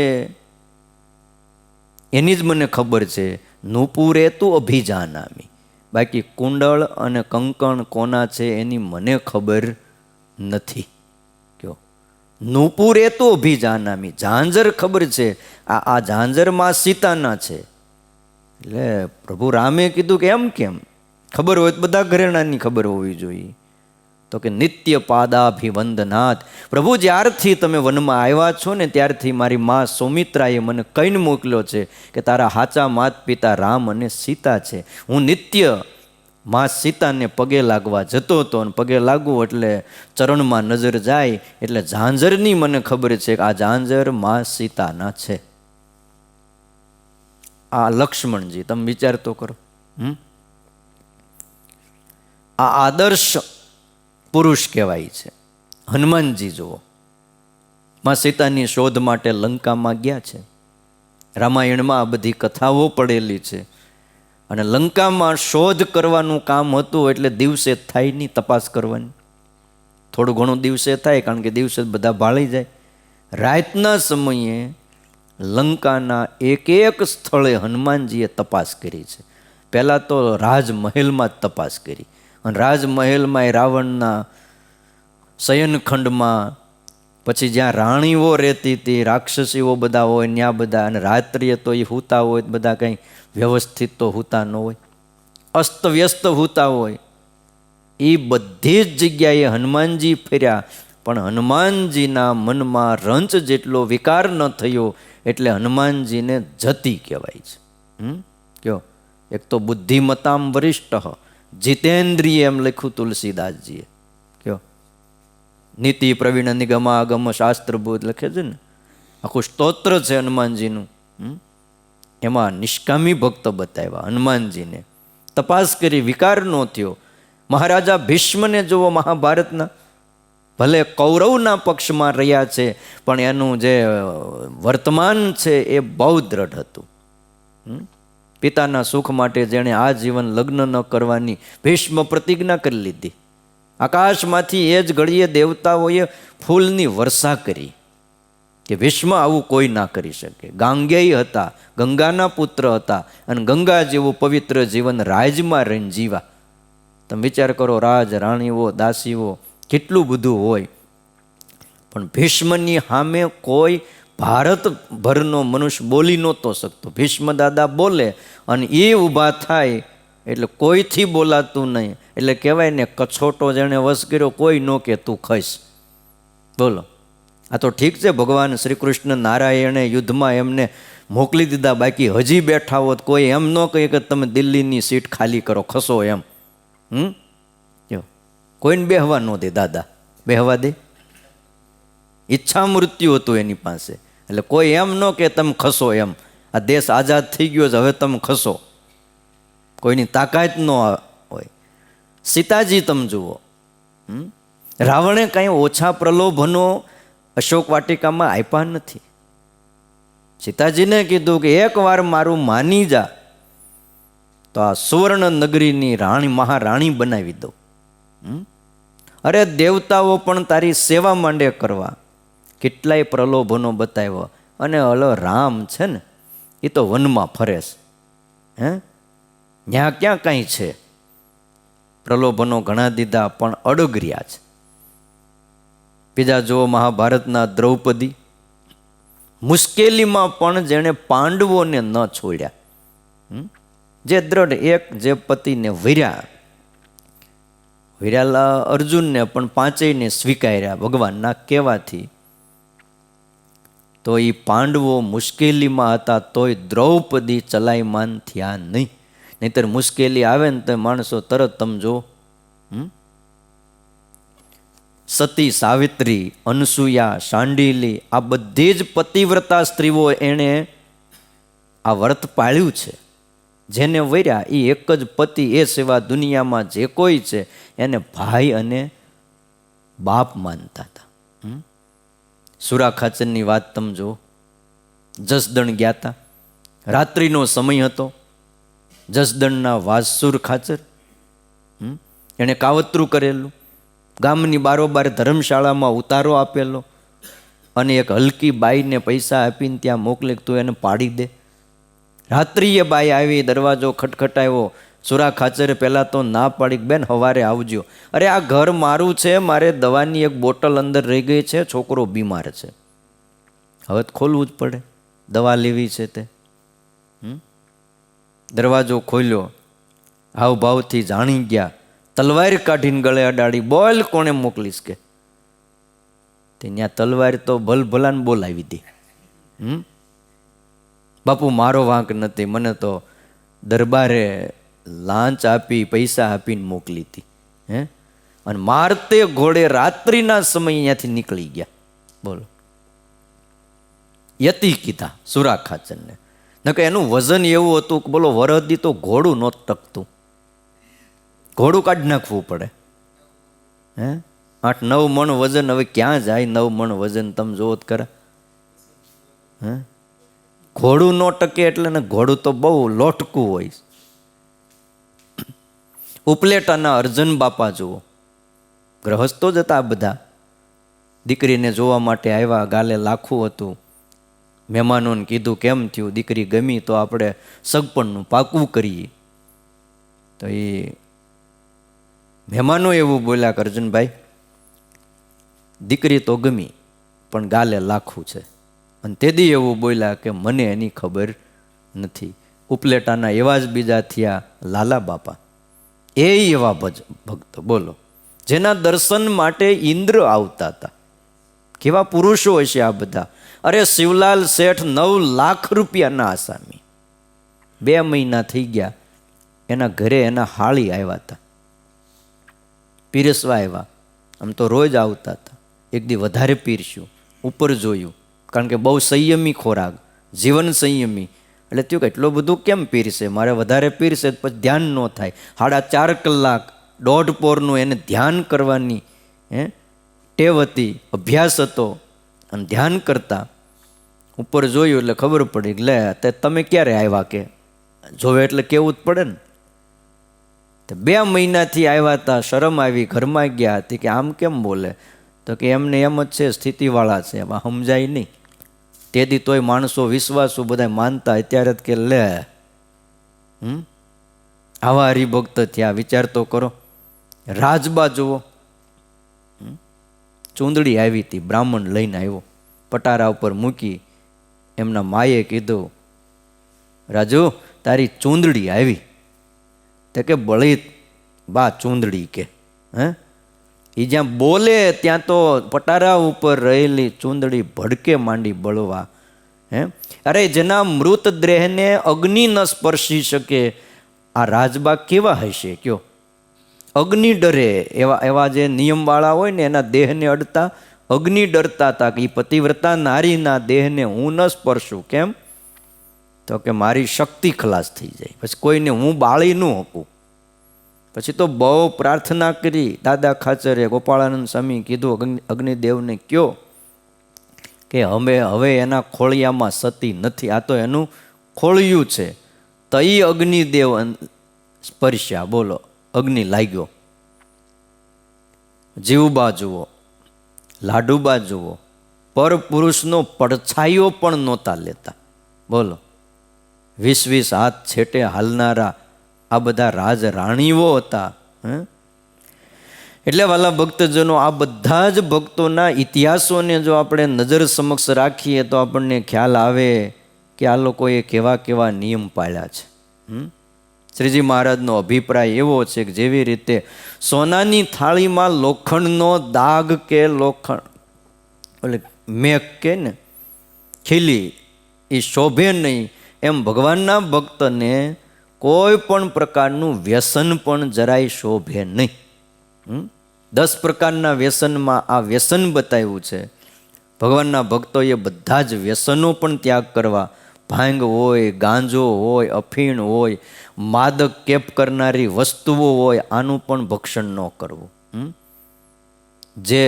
એની જ મને ખબર છે. નુપુરે તું અભિજાનામી, બાકી કુંડળ અને કંકણ કોના છે એની મને ખબર નથી. કયો નુપુરે તું અભિજાનામી, ઝાંઝર ખબર છે, આ ઝાંઝરમાં સીતાના છે. એટલે પ્રભુ રામે કીધું કે એમ કેમ? ખબર હોય તો બધા ઘરેણાની ખબર હોવી જોઈએ. તો કે નિત્ય પાદાભિવંદનાથ, પ્રભુ જ્યારથી તમે વનમાં આવ્યા છો ને ત્યારથી મારી મા સૌમિત્રાએ મને કહીને મોકલ્યો છે કે તારા હાચા માત પિતા રામ અને સીતા છે. હું નિત્ય મા સીતાને પગે લાગવા જતો હતો, અને પગે લાગવું એટલે ચરણમાં નજર જાય, એટલે ઝાંઝરની મને ખબર છે કે આ ઝાંઝર મા સીતાના છે. આ લક્ષ્મણજી, તમે વિચાર તો કરો. આ આદર્શ પુરુષ કહેવાય છે. હનુમાનજી જુઓ, માં સીતાની શોધ માટે લંકામાં ગયા છે. રામાયણમાં આ બધી કથાઓ પડેલી છે. અને લંકામાં શોધ કરવાનું કામ હતું, એટલે દિવસે થાય નહીં તપાસ કરવાની, થોડું ઘણું દિવસે થાય, કારણ કે દિવસે બધા ભાળી જાય. રાતના સમયે લંકાના એક એક સ્થળે હનુમાનજીએ તપાસ કરી છે. પહેલાં તો રાજમહેલમાં જ તપાસ કરી, અને રાજમહેલમાં એ રાવણના શયનખંડમાં, પછી જ્યાં રાણીઓ રહેતી હતી, રાક્ષસીઓ બધા હોય ત્યાં બધા, અને રાત્રિએ તો એ સૂતા હોય બધા કંઈ વ્યવસ્થિત તો સૂતા ન હોય, અસ્તવ્યસ્ત સૂતા હોય. એ બધી જ જગ્યાએ હનુમાનજી ફર્યા, પણ હનુમાનજીના મનમાં રંચ જેટલો વિકાર ન થયો, એટલે હનુમાનજીને જતી કહેવાય છે. કયો? એક તો બુદ્ધિમતામ વરિષ્ઠ જીતેન્દ્રિય એમ લખ્યું તુલસીદાસજીએ. કયો? નીતિ પ્રવીણ નિગમાગમ શાસ્ત્રભૂત લખે છે ને, આખું સ્તોત્ર છે હનુમાનજીનું. એમાં નિષ્કામી ભક્ત બતાવ્યા હનુમાનજીને. તપાસ કરી, વિકાર નો થયો. મહારાજા ભીષ્મને જુઓ, મહાભારતના, ભલે કૌરવના પક્ષમાં રહ્યા છે, પણ એનું જે વર્તમાન છે એ બહુ દ્રઢ હતું. પિતાના સુખ માટે જેણે આ જીવન લગ્ન ન કરવાની ભીષ્મ પ્રતિજ્ઞા કરી લીધી. આકાશમાંથી એ જ ઘડીએ દેવતાઓએ ફૂલની વર્ષા કરી કે ભીષ્મ આવું કોઈ ના કરી શકે. ગાંગેય હતા, ગંગાના પુત્ર હતા, અને ગંગા જેવું પવિત્ર જીવન રાજમાં રહીને જીવા. તમે વિચાર કરો, રાજ રાણીઓ દાસીઓ કેટલું બધું હોય, પણ ભીષ્મની સામે કોઈ ભારતભરનો મનુષ્ય બોલી નહોતો શકતો. ભીષ્મ દાદા બોલે અને એ ઊભા થાય એટલે કોઈથી બોલાતું નહીં. એટલે કહેવાય ને, કછોટો જેણે વશ કર્યો કોઈ ન કે તું ખસ. બોલો, આ તો ઠીક છે, ભગવાન શ્રી કૃષ્ણ નારાયણે યુદ્ધમાં એમને મોકલી દીધા, બાકી હજી બેઠા હોત કોઈ એમ ન કહે કે તમે દિલ્હીની સીટ ખાલી કરો, ખસો એમ. કોઈને બેહવા ન દે દાદા, બેહવા દે? ઈચ્છા મૃત્યુ હતું એની પાસે, એટલે કોઈ એમ ન કે તમે ખસો એમ. આ દેશ આઝાદ થઈ ગયો છે, હવે તમે ખસો, કોઈની તાકાત ન હોય. સીતાજી તમે જુઓ, રાવણે કાંઈ ઓછા પ્રલોભનો અશોક વાટિકામાં આપ્યા નથી. સીતાજીને કીધું કે એકવાર મારું માની જા તો આ સુવર્ણ નગરીની રાણી મહારાણી બનાવી દો. અરે દેવતાઓ પણ તારી સેવા માંડે કરવા. કેટલાય પ્રલોભનો બતાવ્યો. અને હલો રામ છે ને, એ તો વનમાં ફરે છે. ત્યાં ક્યાં કાંઈ છે? પ્રલોભનો ઘણા દીધા, પણ અડગ રહ્યા છે. બીજા જુઓ, મહાભારતના દ્રૌપદી, મુશ્કેલીમાં પણ જેણે પાંડવોને ન છોડ્યા. જે દ્રઢ, એક જે પતિને વિર્યાલા અર્જુનને પણ પાંચેયને સ્વીકાર્યા ભગવાનના કહેવાથી. તો એ પાંડવો મુશ્કેલીમાં હતા તોય દ્રૌપદી ચલાયમાન થયા નહીં. નહીતર મુશ્કેલી આવે ને તો માણસો તરત સમજો. સતી સાવિત્રી, અનસુયા, શાંડિલી, આ બધી જ પતિવ્રતા સ્ત્રીઓ એણે આ વ્રત પાળ્યું છે. જેને વર્યા એ એક જ પતિ, એ સિવાય દુનિયામાં જે કોઈ છે એને ભાઈ અને બાપ માનતા હતા. સુરા ખાચરની વાત તમે જુઓ. જસદણ ગયા હતા, રાત્રિનો સમય હતો. જસદણના વાસુર ખાચર, એણે કાવતરું કરેલું, ગામની બારોબાર ધર્મશાળામાં ઉતારો આપેલો, અને એક હલકી બાઈને પૈસા આપીને ત્યાં મોકલે, તું એને પાડી દે. રાત્રિએ બાઈ આવી, દરવાજો ખટખટાવ્યો. સુરા ખાચરે પહેલાં તો ના પાડી, બેન સવારે આવજો. અરે આ ઘર મારું છે, મારે દવાની એક બોટલ અંદર રહી ગઈ છે, છોકરો બીમાર છે, હવે તો ખોલવું જ પડે, દવા લેવી છે તે. દરવાજો ખોલ્યો, હાવભાવથી જાણી ગયા, તલવાર કાઢીને ગળે અડાડી, બોલ કોણે મોકલીશ કે. ત્યાં તલવાર તો ભલભલાને બોલાવી દી. બાપુ મારો વાંક નથી, મને તો દરબારે લાંચ આપી, પૈસા આપીને મોકલી હતી. અને મારતે ઘોડે રાત્રિના સમય અહીંયાથી નીકળી ગયા. બોલો, યતિ કીધા સુરા ખાચરને. નકે એનું વજન એવું હતું કે બોલો વરદી તો ઘોડું નહોતું ટકતું, ઘોડું કાઢી નાખવું પડે. 8-9 મણ વજન, હવે ક્યાં જાય 9 મણ વજન? તમે જોવો જ ખરા. ઘોડું ન ટકે એટલે ને, ઘોડું તો બહુ લોટકું હોય. ઉપલેટાના અર્જન બાપા જુઓ, ગ્રહસ્થો જ હતા બધા. દીકરીને જોવા માટે આવ્યા, ગાલે લાખું હતું. મહેમાનોને કીધું કેમ થયું, દીકરી ગમી તો આપણે સગપણનું પાકું કરીએ. તો એ મહેમાનો એવું બોલ્યા કે અર્જુનભાઈ, દીકરી તો ગમી પણ ગાલે લાખું છે. અને તેદી એવું બોલ્યા કે મને એની ખબર નથી. ઉપલેટાના એવા જ બીજા થયા લાલા બાપા. એવા ભક્ત બોલો, જેના દર્શન માટે ઇન્દ્ર આવતા હતા. કેવા પુરુષો હશે આ બધા. અરે શિવલાલ શેઠ 9 લાખ રૂપિયાના આસામી. 2 મહિના થઈ ગયા, એના ઘરે એના હાળી આવ્યા હતા, પીરસવા આવ્યા. આમ તો રોજ આવતા હતા, એક દી વધારે પીરસ્યું, ઉપર જોયું, કારણ કે બહુ સંયમી ખોરાક, જીવન સંયમી. એટલે થયું કે એટલું બધું કેમ પીરસે, મારે વધારે પીરસે પછી ધ્યાન ન થાય. 4.5 કલાક 1.5 પોરનું એને ધ્યાન કરવાની ટેવ હતી, અભ્યાસ હતો, અને ધ્યાન કરતા. ઉપર જોયું એટલે ખબર પડી કે લે તમે ક્યારે આવ્યા, કે જોવે એટલે કેવું જ પડે ને. 2 મહિનાથી આવ્યા હતા, શરમ આવી, ઘરમાં ગયા હતી કે આમ કેમ બોલે, તો કે એમને એમ જ છે, સ્થિતિવાળા છે, એમાં સમજાય નહીં. તેથી તોય માણસો વિશ્વાસો બધા માનતા, અત્યારે જ કે લે આવા હરિભક્ત થયા. વિચાર તો કરો. રાજબા જુઓ, ચૂંદડી આવી હતી, બ્રાહ્મણ લઈને આવ્યો, પટારા ઉપર મૂકી. એમના માએ કીધું, રાજુ તારી ચૂંદડી આવી. તે કે બળી બા ચૂંદડી, કે એ જ્યાં બોલે ત્યાં તો પટારા ઉપર રહેલી ચૂંદડી ભડકે માંડી બળવા. અરે જેના મૃતદેહને અગ્નિ ન સ્પર્શી શકે, આ રાજબા કેવા હશે કયો? અગ્નિ ડરે એવા જે નિયમવાળા હોય ને, એના દેહને અડતા અગ્નિ ડરતા હતા કે એ પતિવ્રતા નારીના દેહને હું ન સ્પર્શું. કેમ? તો કે મારી શક્તિ ખલાસ થઈ જાય, પછી કોઈને હું બાળી ન શકું. પછી તો બહુ પ્રાર્થના કરી. દાદા ખાચરે ગોપાળાનંદ સ્વામી કીધું અગ્નિદેવને કયો કે હવે એના ખોળિયામાં સતી નથી, આ તો એનું ખોળિયું છે. તઈ અગ્નિદેવ સ્પર્શ્યા, બોલો, અગ્નિ લાગ્યો. જીવબા જુઓ, લાડુબા જુઓ, પર પુરુષનો પડછાયો પણ નહોતા લેતા. બોલો, 20 હાથ છેટે હાલનારા આ બધા રાજ રાણીઓ હતા. એટલે વાલા ભક્તજનો, આ બધા જ ભક્તોના ઇતિહાસોને જો આપણે નજર સમક્ષ રાખીએ તો આપણને ખ્યાલ આવે કે આ લોકોએ કેવા કેવા નિયમ પાળ્યા છે. શ્રીજી મહારાજનો અભિપ્રાય એવો છે કે જેવી રીતે સોનાની થાળીમાં લોખંડનો દાગ કે લોખંડ એટલે મેક કે ને ખીલી એ શોભે નહીં, એમ ભગવાનના ભક્તને કોઈ પણ પ્રકારનું વ્યસન પણ જરાય શોભે નહીં. 10 પ્રકારના વ્યસનમાં આ વ્યસન બતાવ્યું છે. ભગવાનના ભક્તોએ બધા જ વ્યસનો પણ ત્યાગ કરવા. ભાંગ હોય, ગાંજો હોય, અફીણ હોય, માદક કેપ કરનારી વસ્તુઓ હોય, આનું પણ ભક્ષણ ન કરવું. જે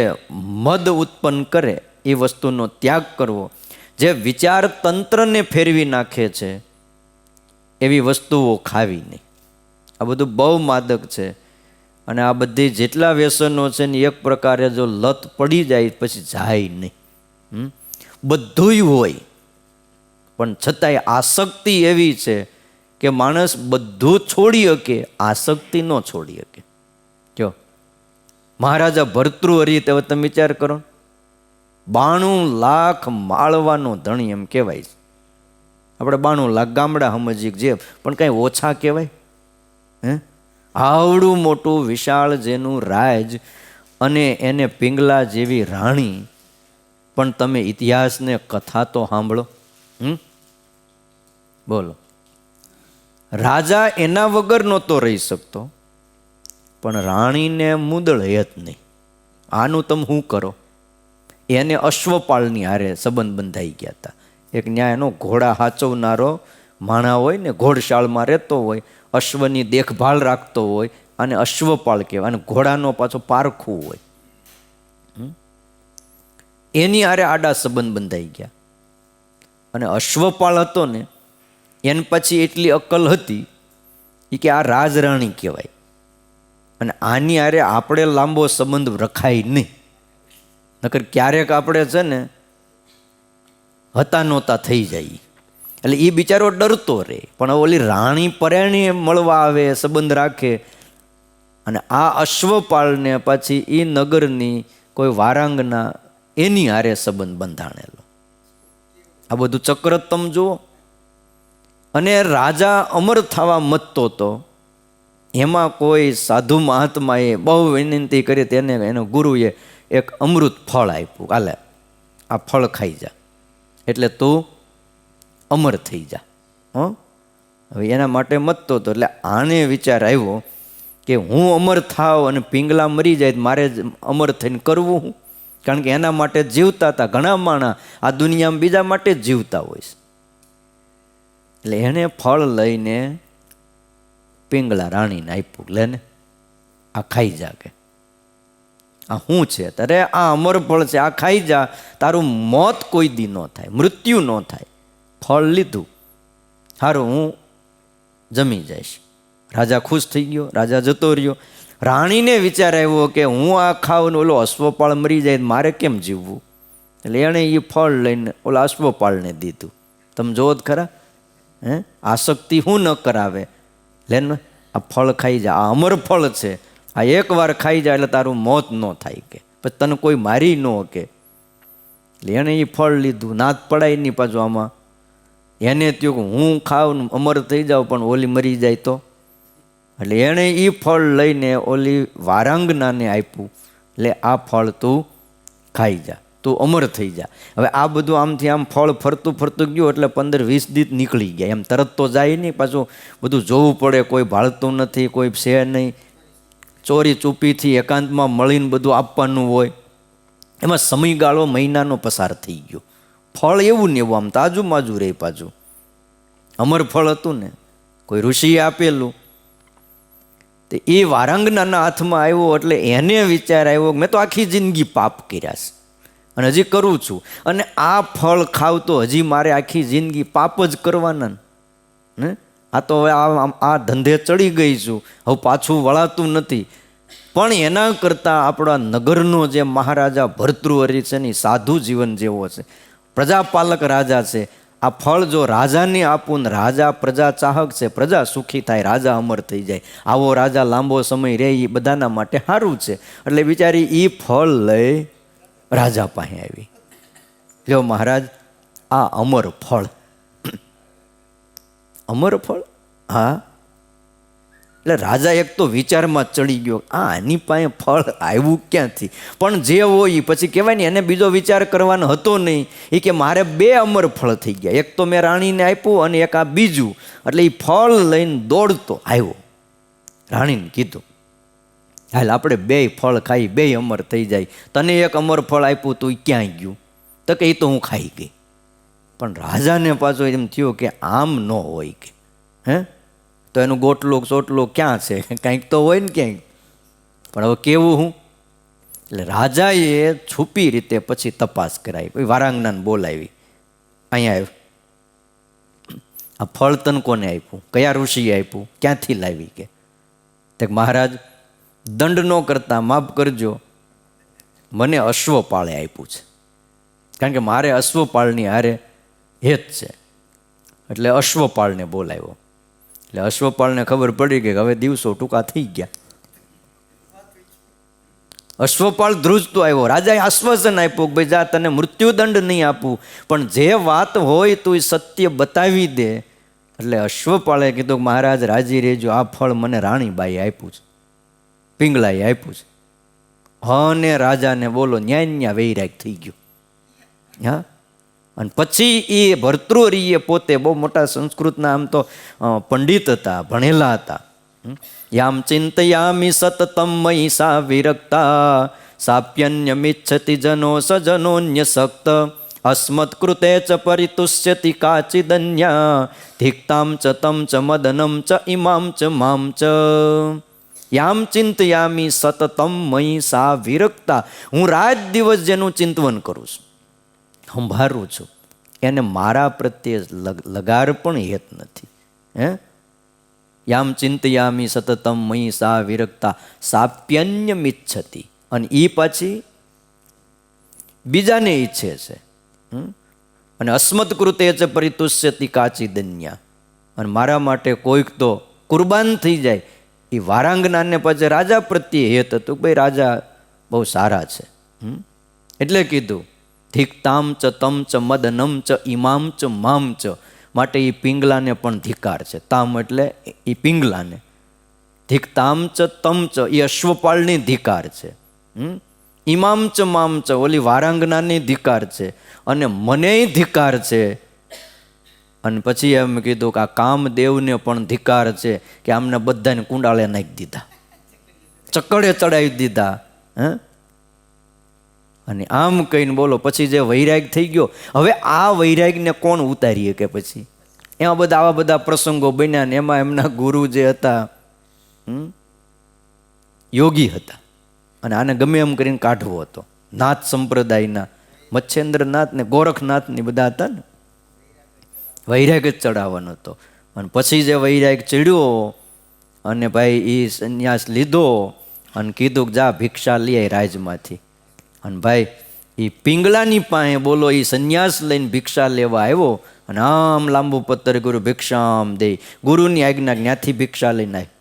મદ ઉત્પન્ન કરે એ વસ્તુનો ત્યાગ કરવો. જે વિચાર તંત્રને ફેરવી નાખે છે એવી વસ્તુઓ ખાવી નહીં. આ બધું બહુ માદક છે. અને આ બધી જેટલા વ્યસનો છે ને, એક પ્રકારે જો લત પડી જાય પછી જાય નહીં. બધુંય હોય પણ છતાંય આસક્તિ એવી છે કે માણસ બધું છોડી શકે, આસક્તિ ન છોડી શકે. જો મહારાજા ભર્તૃહરિ, હવે તમે વિચાર કરો, 92 લાખ માળવાનો ધણી એમ કહેવાય છે. આપણે 92 લાખ ગામડા સમજીએ જે, પણ કાંઈ ઓછા કહેવાય? આવડું મોટું વિશાળ જેનું રાજ, અને એને પિંગલા જેવી રાણી. પણ તમે ઇતિહાસને કથા તો સાંભળો. બોલો, રાજા એના વગર નહોતો રહી શકતો, પણ રાણીને મુદળ જ નહીં. આનું તમે શું કરો? એને અશ્વપાળની હારે સંબંધ બંધાઈ ગયા હતા. એક ન્યાય એનો ઘોડા હાચવનારો માણા હોય ને, ઘોડશાળમાં રહેતો હોય, અશ્વની દેખભાળ રાખતો હોય, અને અશ્વપાળ કહેવાય. અને ઘોડાનો પાછો પારખું હોય. એની હારે આડા સંબંધ બંધાઈ ગયા. અને અશ્વપાળ હતો ને, એને પછી એટલી અક્કલ હતી એ કે આ રાજરાણી કહેવાય, અને આની હારે આપણે લાંબો સંબંધ રખાય નહીં. નકર ક્યારેક આપણે છે ને હતા નહોતા થઈ જાય. એટલે એ બિચારો ડરતો રહે. પણ ઓલી રાણી પરાણી મળવા આવે, સંબંધ રાખે. અને આ અશ્વપાળને પછી એ નગરની કોઈ વારાંગના એની હારે સંબંધ બંધાણેલો. આ બધું ચક્ર તમે જુઓ. અને રાજા અમર થવા મથતો હતો, એમાં કોઈ સાધુ મહાત્માએ બહુ વિનંતી કરી, તેને એનો ગુરુએ એક અમૃત ફળ આપ્યું, હાલે આ ફળ ખાઈ જા એટલે તું અમર થઈ જા. હવે એના માટે મતતો હતો. એટલે આને વિચાર આવ્યો કે હું અમર થાવ અને પિંગલા મરી જાય મારે અમર થઈને કરવું હું? કારણ કે એના માટે જીવતા હતા ઘણા માણા આ દુનિયામાં બીજા માટે જ જીવતા હોય છે. એટલે એણે ફળ લઈને પિંગલા રાણીને આપ્યું, લે ને આ ખાઈ જા. કે આ શું છે? તારે આ અમર ફળ છે, આ ખાઈ જા, તારું મોત કોઈ દી ન થાય, મૃત્યુ ન થાય. ફળ લીધું, સારું હું જમી જઈશ. રાજા ખુશ થઈ ગયો, રાજા જતો રહ્યો. રાણીને વિચાર આવ્યો કે હું આ ખાઉં ને ઓલો અશ્વપાળ મરી જાય મારે કેમ જીવવું? એટલે એણે એ ફળ લઈને ઓલા અશ્વપાળને દીધું. તમે જોવો જ ખરા, આસક્તિ શું ન કરાવે. લે ને આ ફળ ખાઈ જા, આ અમર ફળ છે, આ એકવાર ખાઈ જાય એટલે તારું મોત ન થાય, કે પછી તને કોઈ મારી ન કે. એટલે એણે એ ફળ લીધું. નાત પડાય નહીં પાછું આમાં. એને થયું કે હું ખાઉં ને અમર થઈ જાઉં પણ ઓલી મરી જાય તો. એટલે એણે એ ફળ લઈને ઓલી વારાંગનાને આપ્યું, એટલે આ ફળ તું ખાઈ જા, તું અમર થઈ જા. હવે આ બધું આમથી આમ ફળ ફરતું ફરતું ગયું એટલે 15-20 દિવસ નીકળી ગયા. એમ તરત તો જાય નહીં, પાછું બધું જોવું પડે, કોઈ ભાળતું નથી, કોઈ છે નહીં, ચોરી ચૂપીથી એકાંતમાં મળીને બધું આપવાનું હોય. એમાં સમયગાળો મહિનાનો પસાર થઈ ગયો. ફળ એવું ને એવું આમ તાજું માજું રહે. પાછું અમર ફળ હતું ને, કોઈ ઋષિએ આપેલું. તો એ વારાંગનાના હાથમાં આવ્યો એટલે એને વિચાર આવ્યો મેં તો આખી જિંદગી પાપ કર્યા છે અને હજી કરું છું, અને આ ફળ ખાવ તો હજી મારે આખી જિંદગી પાપ જ કરવાના ને. આ તો હવે આ ધંધે ચડી ગઈ છું, હવે પાછું વળાતું નથી. પણ એના કરતાં આપણા નગરનો જે મહારાજા ભર્તૃહરિ છે ને, સાધુ જીવન જેવો છે, પ્રજાપાલક રાજા છે. આ ફળ જો રાજાને આપું ને, રાજા પ્રજા ચાહક છે, પ્રજા સુખી થાય, રાજા અમર થઈ જાય, આવો રાજા લાંબો સમય રહે, એ બધાના માટે સારું છે. એટલે બિચારી એ ફળ લઈ રાજા પાસે આવી. લ્યો મહારાજ, આ અમર ફળ. અમર ફળ? હા. એટલે રાજા એક તો વિચારમાં ચડી ગયો, આની પાસે ફળ આવ્યું ક્યાંથી? પણ જે હોય પછી કહેવાય ને, એને બીજો વિચાર કરવાનો હતો નહીં. એ કે મારે 2 અમર ફળ થઈ ગયા, એક તો મેં રાણીને આપ્યું અને એક આ બીજું. એટલે એ ફળ લઈને દોડતો આવ્યો. રાણીને કીધું હાલ આપણે 2 ફળ ખાઈ, 2 અમર થઈ જાય. તને એક અમર ફળ આપ્યું તું ક્યાં ગયું? તો કે એ તો હું ખાઈ ગઈ. પણ રાજાને પાછો એમ થયો કે આમ ન હોય, કે તો એનું ગોટલો ચોટલો ક્યાં છે? કંઈક તો હોય ને ક્યાંક. પણ હવે કેવું હું? એટલે રાજાએ છુપી રીતે પછી તપાસ કરાવી, કોઈ વારાંગનાને બોલાવી. અહીંયા આવ્યું, આ ફળ તને કોને આપ્યું? કયા ઋષિએ આપ્યું? ક્યાંથી લાવી? કે મહારાજ દંડ ન કરતા માફ કરજો, મને અશ્વપાળે આપ્યું છે. કારણ કે મારે અશ્વપાળની હારે હેત છે. એટલે અશ્વપાળને બોલાવ્યો. એટલે અશ્વપાળને ખબર પડી કે હવે દિવસો ટૂંકા થઈ ગયા. અશ્વપાળ ધ્રુજતો આવ્યો. રાજાએ આશ્વાસન આપ્યું કે ભાઈ જા, તને મૃત્યુદંડ નહીં આપું, પણ જે વાત હોય તું એ સત્ય બતાવી દે. એટલે અશ્વપાળે કીધું મહારાજ રાજી રહેજો, આ ફળ મને રાણીબાઈએ આપ્યું છે, પિંગલાએ આપ્યું છે. અને રાજાને બોલો ન્યા વૈરાગ થઈ ગયો. હા. અને પછી એ ભર્તૃહરિએ પોતે બહુ મોટા સંસ્કૃતના આમ તો પંડિત હતા, ભણેલા હતા. યામ ચિંતયામિ સતતમ મયી સા વિરક્તા સાપ્યન્યમિચ્છતિ જનો સજનોન્ય સક્ત અસ્મત કૃતે ચ પરિતુષ્યતિ કાચિદન્યા ધિક્તામ ચ તમ ચ મદનમ ચ ઇમામ ચ મામ ચ. યામ ચિંતયામિ સતતમ મયી સા વિરક્તા, હું રાત દિવસ જેનું ચિંતવન કરું છું, સંભાળું છું, એને મારા પ્રત્યે લગાર પણ હેત નથી. યામ ચિંતયામિ સતતમ મયી સા વિરક્તા સાપ્યન્યમિચ્છતિ, અને એ પાછી બીજાને ઈચ્છે છે. અને અસ્મત કૃતે છે પરિતુષ્યતિ કાચિદન્યા, અને મારા માટે કોઈક તો કુરબાન થઈ જાય. એ વારાંગનાને પછી રાજા પ્રત્યે હેત હતું, ભાઈ રાજા બહુ સારા છે. એટલે કીધું ધિક્તામ ચ તમ ચ મદનમ ચ ઇમામ ચ મામ ચ, માટે એ પિંગલાને પણ ધિકાર છે. તામ એટલે એ પિંગલાને. ધિકતામ ચ તમ ચ એ અશ્વપાળની ધિકાર છે. ઇમામ ચ મામ ચ ઓલી વારાંગનાની ધિકાર છે, અને મને ધિકાર છે. અને પછી એમ કીધું કે આ કામદેવને પણ ધિકાર છે કે આમને બધાને કુંડાળે નાખી દીધા, ચકડે ચડાવી દીધા. અને આમ કહીને બોલો પછી જે વૈરાગ થઈ ગયો, હવે આ વૈરાગને કોણ ઉતારીએ કે પછી એમાં બધા આવા બધા પ્રસંગો બન્યા ને એમાં એમના ગુરુ જે હતા યોગી હતા, અને આને ગમે એમ કરીને કાઢવો હતો. નાથ સંપ્રદાયના મચ્છેન્દ્રનાથ ને ગોરખનાથ ને બધા હતા ને, વૈરાગ જ ચડાવવાનો હતો. અને પછી જે વૈરાગ ચડ્યો અને ભાઈ એ સંન્યાસ લીધો અને કીધું કે જા ભિક્ષા લઈ આય રાજમાંથી. અને ભાઈ એ પિંગલાની પાસે બોલો એ સંન્યાસ લઈને ભિક્ષા લેવા આવ્યો અને આમ લાંબુ પત્તર ગુરુ ભિક્ષામ દે, ગુરુની આજ્ઞા જ્ઞાથી ભિક્ષા લઈને આવી.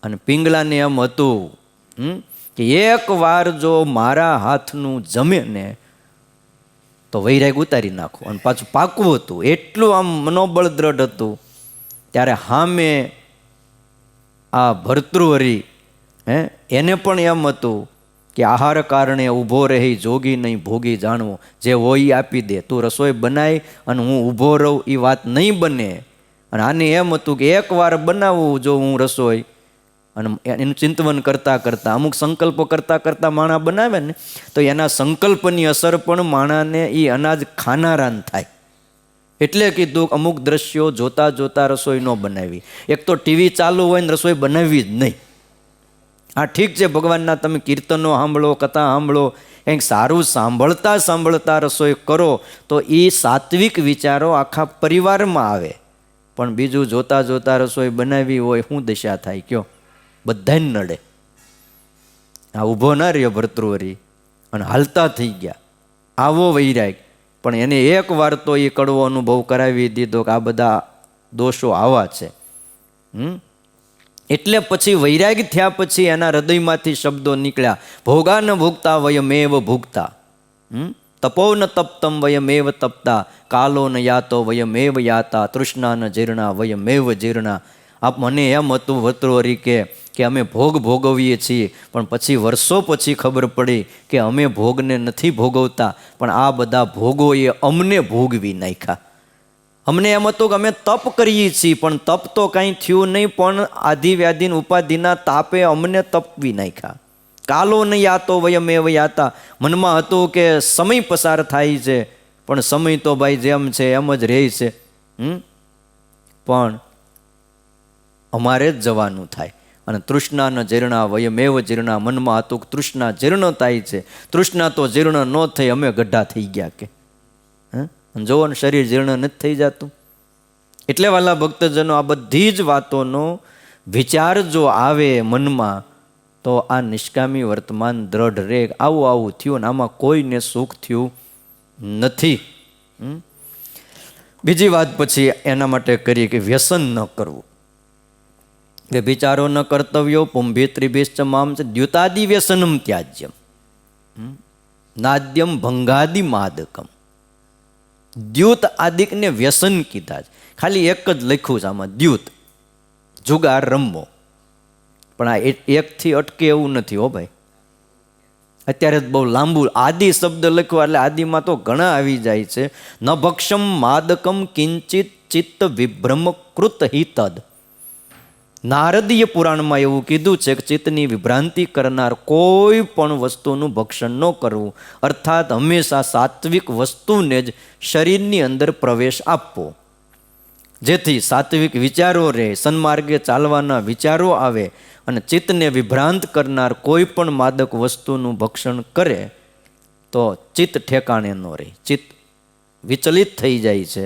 અને પિંગલાને એમ હતું કે એક વાર જો મારા હાથનું જમે ને તો વૈરાગ ઉતારી નાખો. અને પાછું પાકવું હતું, એટલું આમ મનોબળ દ્રઢ હતું. ત્યારે સામે આ ભર્તૃહરિ એને પણ એમ હતું કે આહાર કારણે ઊભો રહી જોગી નહીં ભોગી જાણવો, જે હોય આપી દે, તું રસોઈ બનાય અને હું ઊભો રહું એ વાત નહીં બને. અને આને એમ હતું કે એક વાર બનાવવું જો હું રસોઈ, અને એનું ચિંતવન કરતાં કરતાં અમુક સંકલ્પો કરતાં કરતાં માણા બનાવે ને તો એના સંકલ્પની અસર પણ માણાને એ અનાજ ખાનારાન થાય. એટલે કીધું અમુક દ્રશ્યો જોતા જોતા રસોઈ ન બનાવી. એક તો ટીવી ચાલુ હોય ને રસોઈ બનાવવી જ નહીં. હા ઠીક છે, ભગવાનના તમે કીર્તનો સાંભળો, કથા સાંભળો, કંઈક સારું સાંભળતા સાંભળતા રસોઈ કરો તો એ સાત્વિક વિચારો આખા પરિવારમાં આવે. પણ બીજું જોતા જોતા રસોઈ બનાવી હોય શું દશા થાય કયો? બધાને નડે. આ ઊભો ના રહ્યો ભર્તૃહરિ અને હાલતા થઈ ગયા. આવો વૈરાગ. પણ એને એક વાર તો એ કડવો અનુભવ કરાવી દીધો કે આ બધા દોષો આવા છે. એટલે પછી વૈરાગ થયા પછી એના હૃદયમાંથી શબ્દો નીકળ્યા, ભોગા ન ભોગતા વયમેવ ભોગતા, તપો ન તપ્તમ વયમેવ તપતા, કાલો ન યાતો વયમેવ યાતા, તૃષ્ણા ન જીર્ણા વયમેવ જીર્ણા. આપ મને એમ હતું ભર્તૃહરિ કે અમે ભોગ ભોગવીએ છીએ, પણ પછી વર્ષો પછી ખબર પડી કે અમે ભોગને નથી ભોગવતા, પણ આ બધા ભોગોએ અમને ભોગવી નાખ્યા. અમને એમ હતું કે અમે તપ કરીએ છીએ, પણ તપ તો કાંઈ થયું નહીં, પણ આધિ વ્યાધિન ઉપાધિના તાપે અમને તપવી નાખ્યા. કાલો ન યાતો વયમેવ યાતા, મનમાં હતું કે સમય પસાર થાય છે, પણ સમય તો ભાઈ જેમ છે એમ જ રહે છે. પણ અમારે જ જવાનું થાય. અને તૃષ્ણા ન જીર્ણા વયમેવ જીર્ણા, મનમાં હતું કે તૃષ્ણા જીર્ણ થાય છે, તૃષ્ણા તો જીર્ણ ન થઈ અમે ગઢા થઈ ગયા કે જોવો ને શરીર જીર્ણ નથી થઈ જતું. એટલે વાલા ભક્તજનો આ બધી જ વાતોનો વિચાર જો આવે મનમાં તો આ નિષ્કામી વર્તમાન દ્રઢ રે. આવું આવું થયું ને આમાં કોઈને સુખ થયું નથી. બીજી વાત પછી એના માટે કરીએ કે વ્યસન ન કરવું. કે વિચારો ન કર્તવ્યો પુંભી ત્રિભિશ્ચ મામ છે દ્યુતાદિ વ્યસનમ ત્યાજ્યમ નાદ્યમ ભંગાદિ માદકમ. દ્યુત આદિકને વ્યસન કીધા છે. ખાલી એક જ લખ્યું છે આમાં, દ્યુત, જુગાર રમવો. પણ આ એકથી અટકે એવું નથી હો ભાઈ. અત્યારે બહુ લાંબુ આદિ શબ્દ લખ્યો એટલે આદિમાં તો ઘણા આવી જાય છે. ન ભક્ષમ માદકમ કિંચિત ચિત્ત વિભ્રમ કૃત હિતદ. નારદીય પુરાણમાં એવું કીધું છે કે ચિત્તની વિભ્રાંતિ કરનાર કોઈ પણ વસ્તુનું ભક્ષણ ન કરવું, અર્થાત હંમેશા સાત્વિક વસ્તુને જ શરીરની અંદર પ્રવેશ આપવો, જેથી સાત્વિક વિચારો રહે, સન્માર્ગે ચાલવાના વિચારો આવે. અને ચિત્તને વિભ્રાંત કરનાર કોઈ પણ માદક વસ્તુનું ભક્ષણ કરે તો ચિત્ત ઠેકાણે ન રહે, ચિત્ત વિચલિત થઈ જાય છે.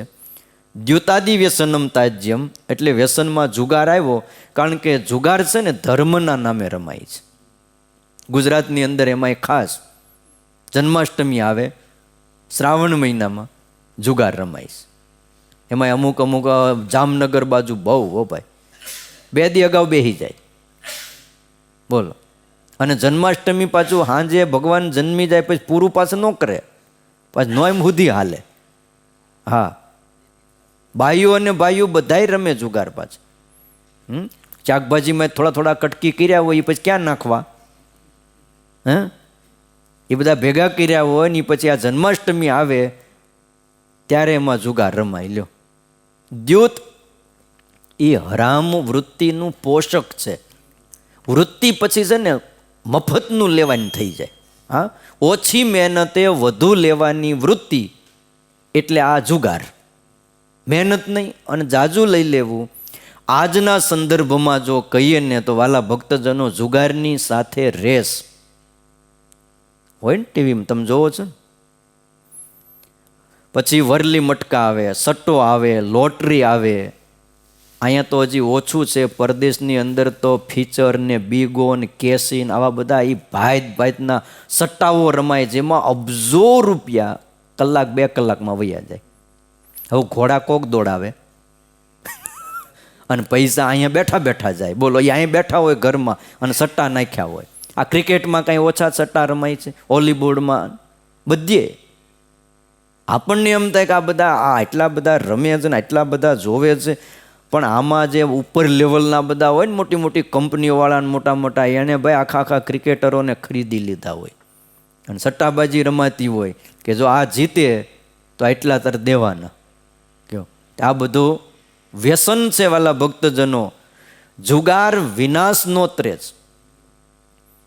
દ્યુતાદિ વ્યસનમ તાજ્યમ એટલે વ્યસનમાં જુગાર આવ્યો, કારણ કે જુગાર છે ને ધર્મના નામે રમાય છે. ગુજરાતની અંદર એમાંય ખાસ જન્માષ્ટમી આવે, શ્રાવણ મહિનામાં જુગાર રમાય છે. એમાં અમુક અમુક જામનગર બાજુ બહુ હો ભાઈ, 2 દી અગાઉ બેસી જાય બોલો. અને જન્માષ્ટમી પાછું સાંજે ભગવાન જન્મી જાય પછી પૂરું પાછું ન કરે, પાછું નોમ સુધી હાલે. હા, બાઈઓ અને ભાઈઓ બધાય રમે જુગાર પાછું. શાકભાજીમાં થોડા થોડા કટકી કર્યા હોય એ પછી ક્યાં નાખવા? હે, એ બધા ભેગા કર્યા હોય ને પછી આ જન્માષ્ટમી આવે ત્યારે એમાં જુગાર રમાઈ લ્યો. દ્યુત એ હરામ વૃત્તિનું પોષક છે. વૃત્તિ પછી છે ને મફતનું લેવાની થઈ જાય. હા, ઓછી મહેનતે વધુ લેવાની વૃત્તિ એટલે આ જુગાર. મહેનત નહીં અને જાજુ લઈ લેવું. આજના સંદર્ભમાં જો કહીએ ને તો વાલા ભક્તજનો, જુગારની સાથે રેસ હોય ને ટીવીમાં તમે જોવો છો. પછી વરલી મટકા આવે, સટ્ટો આવે, લોટરી આવે. અહીંયા તો હજી ઓછું છે, પરદેશની અંદર તો ફીચર ને બીગો ને કેસીન આવા બધા એ ભાત ભાતના સટ્ટાઓ રમાય, જેમાં અબજો રૂપિયા કલાક 2 કલાકમાં વયા જાય. હવે ઘોડા કોક દોડાવે અને પૈસા અહીંયા બેઠા બેઠા જાય. બોલો, એ અહીંયા બેઠા હોય ઘરમાં અને સટ્ટા નાખ્યા હોય. આ ક્રિકેટમાં કાંઈ ઓછા સટ્ટા રમાય છે? હોલીવુડમાં બધે આપણને એમ થાય કે આ બધા એટલા બધા રમે છે ને એટલા બધા જોવે છે, પણ આમાં જે ઉપર લેવલના બધા હોય ને, મોટી મોટી કંપનીઓવાળા ને મોટા મોટા, એને ભાઈ આખા આખા ક્રિકેટરોને ખરીદી લીધા હોય અને સટ્ટાબાજી રમાતી હોય કે જો આ જીતે તો એટલા તર દેવાના. કયો આ બધું વ્યસન છે વાલા ભક્તજનો. જુગાર વિનાશ નો ત્રેજ.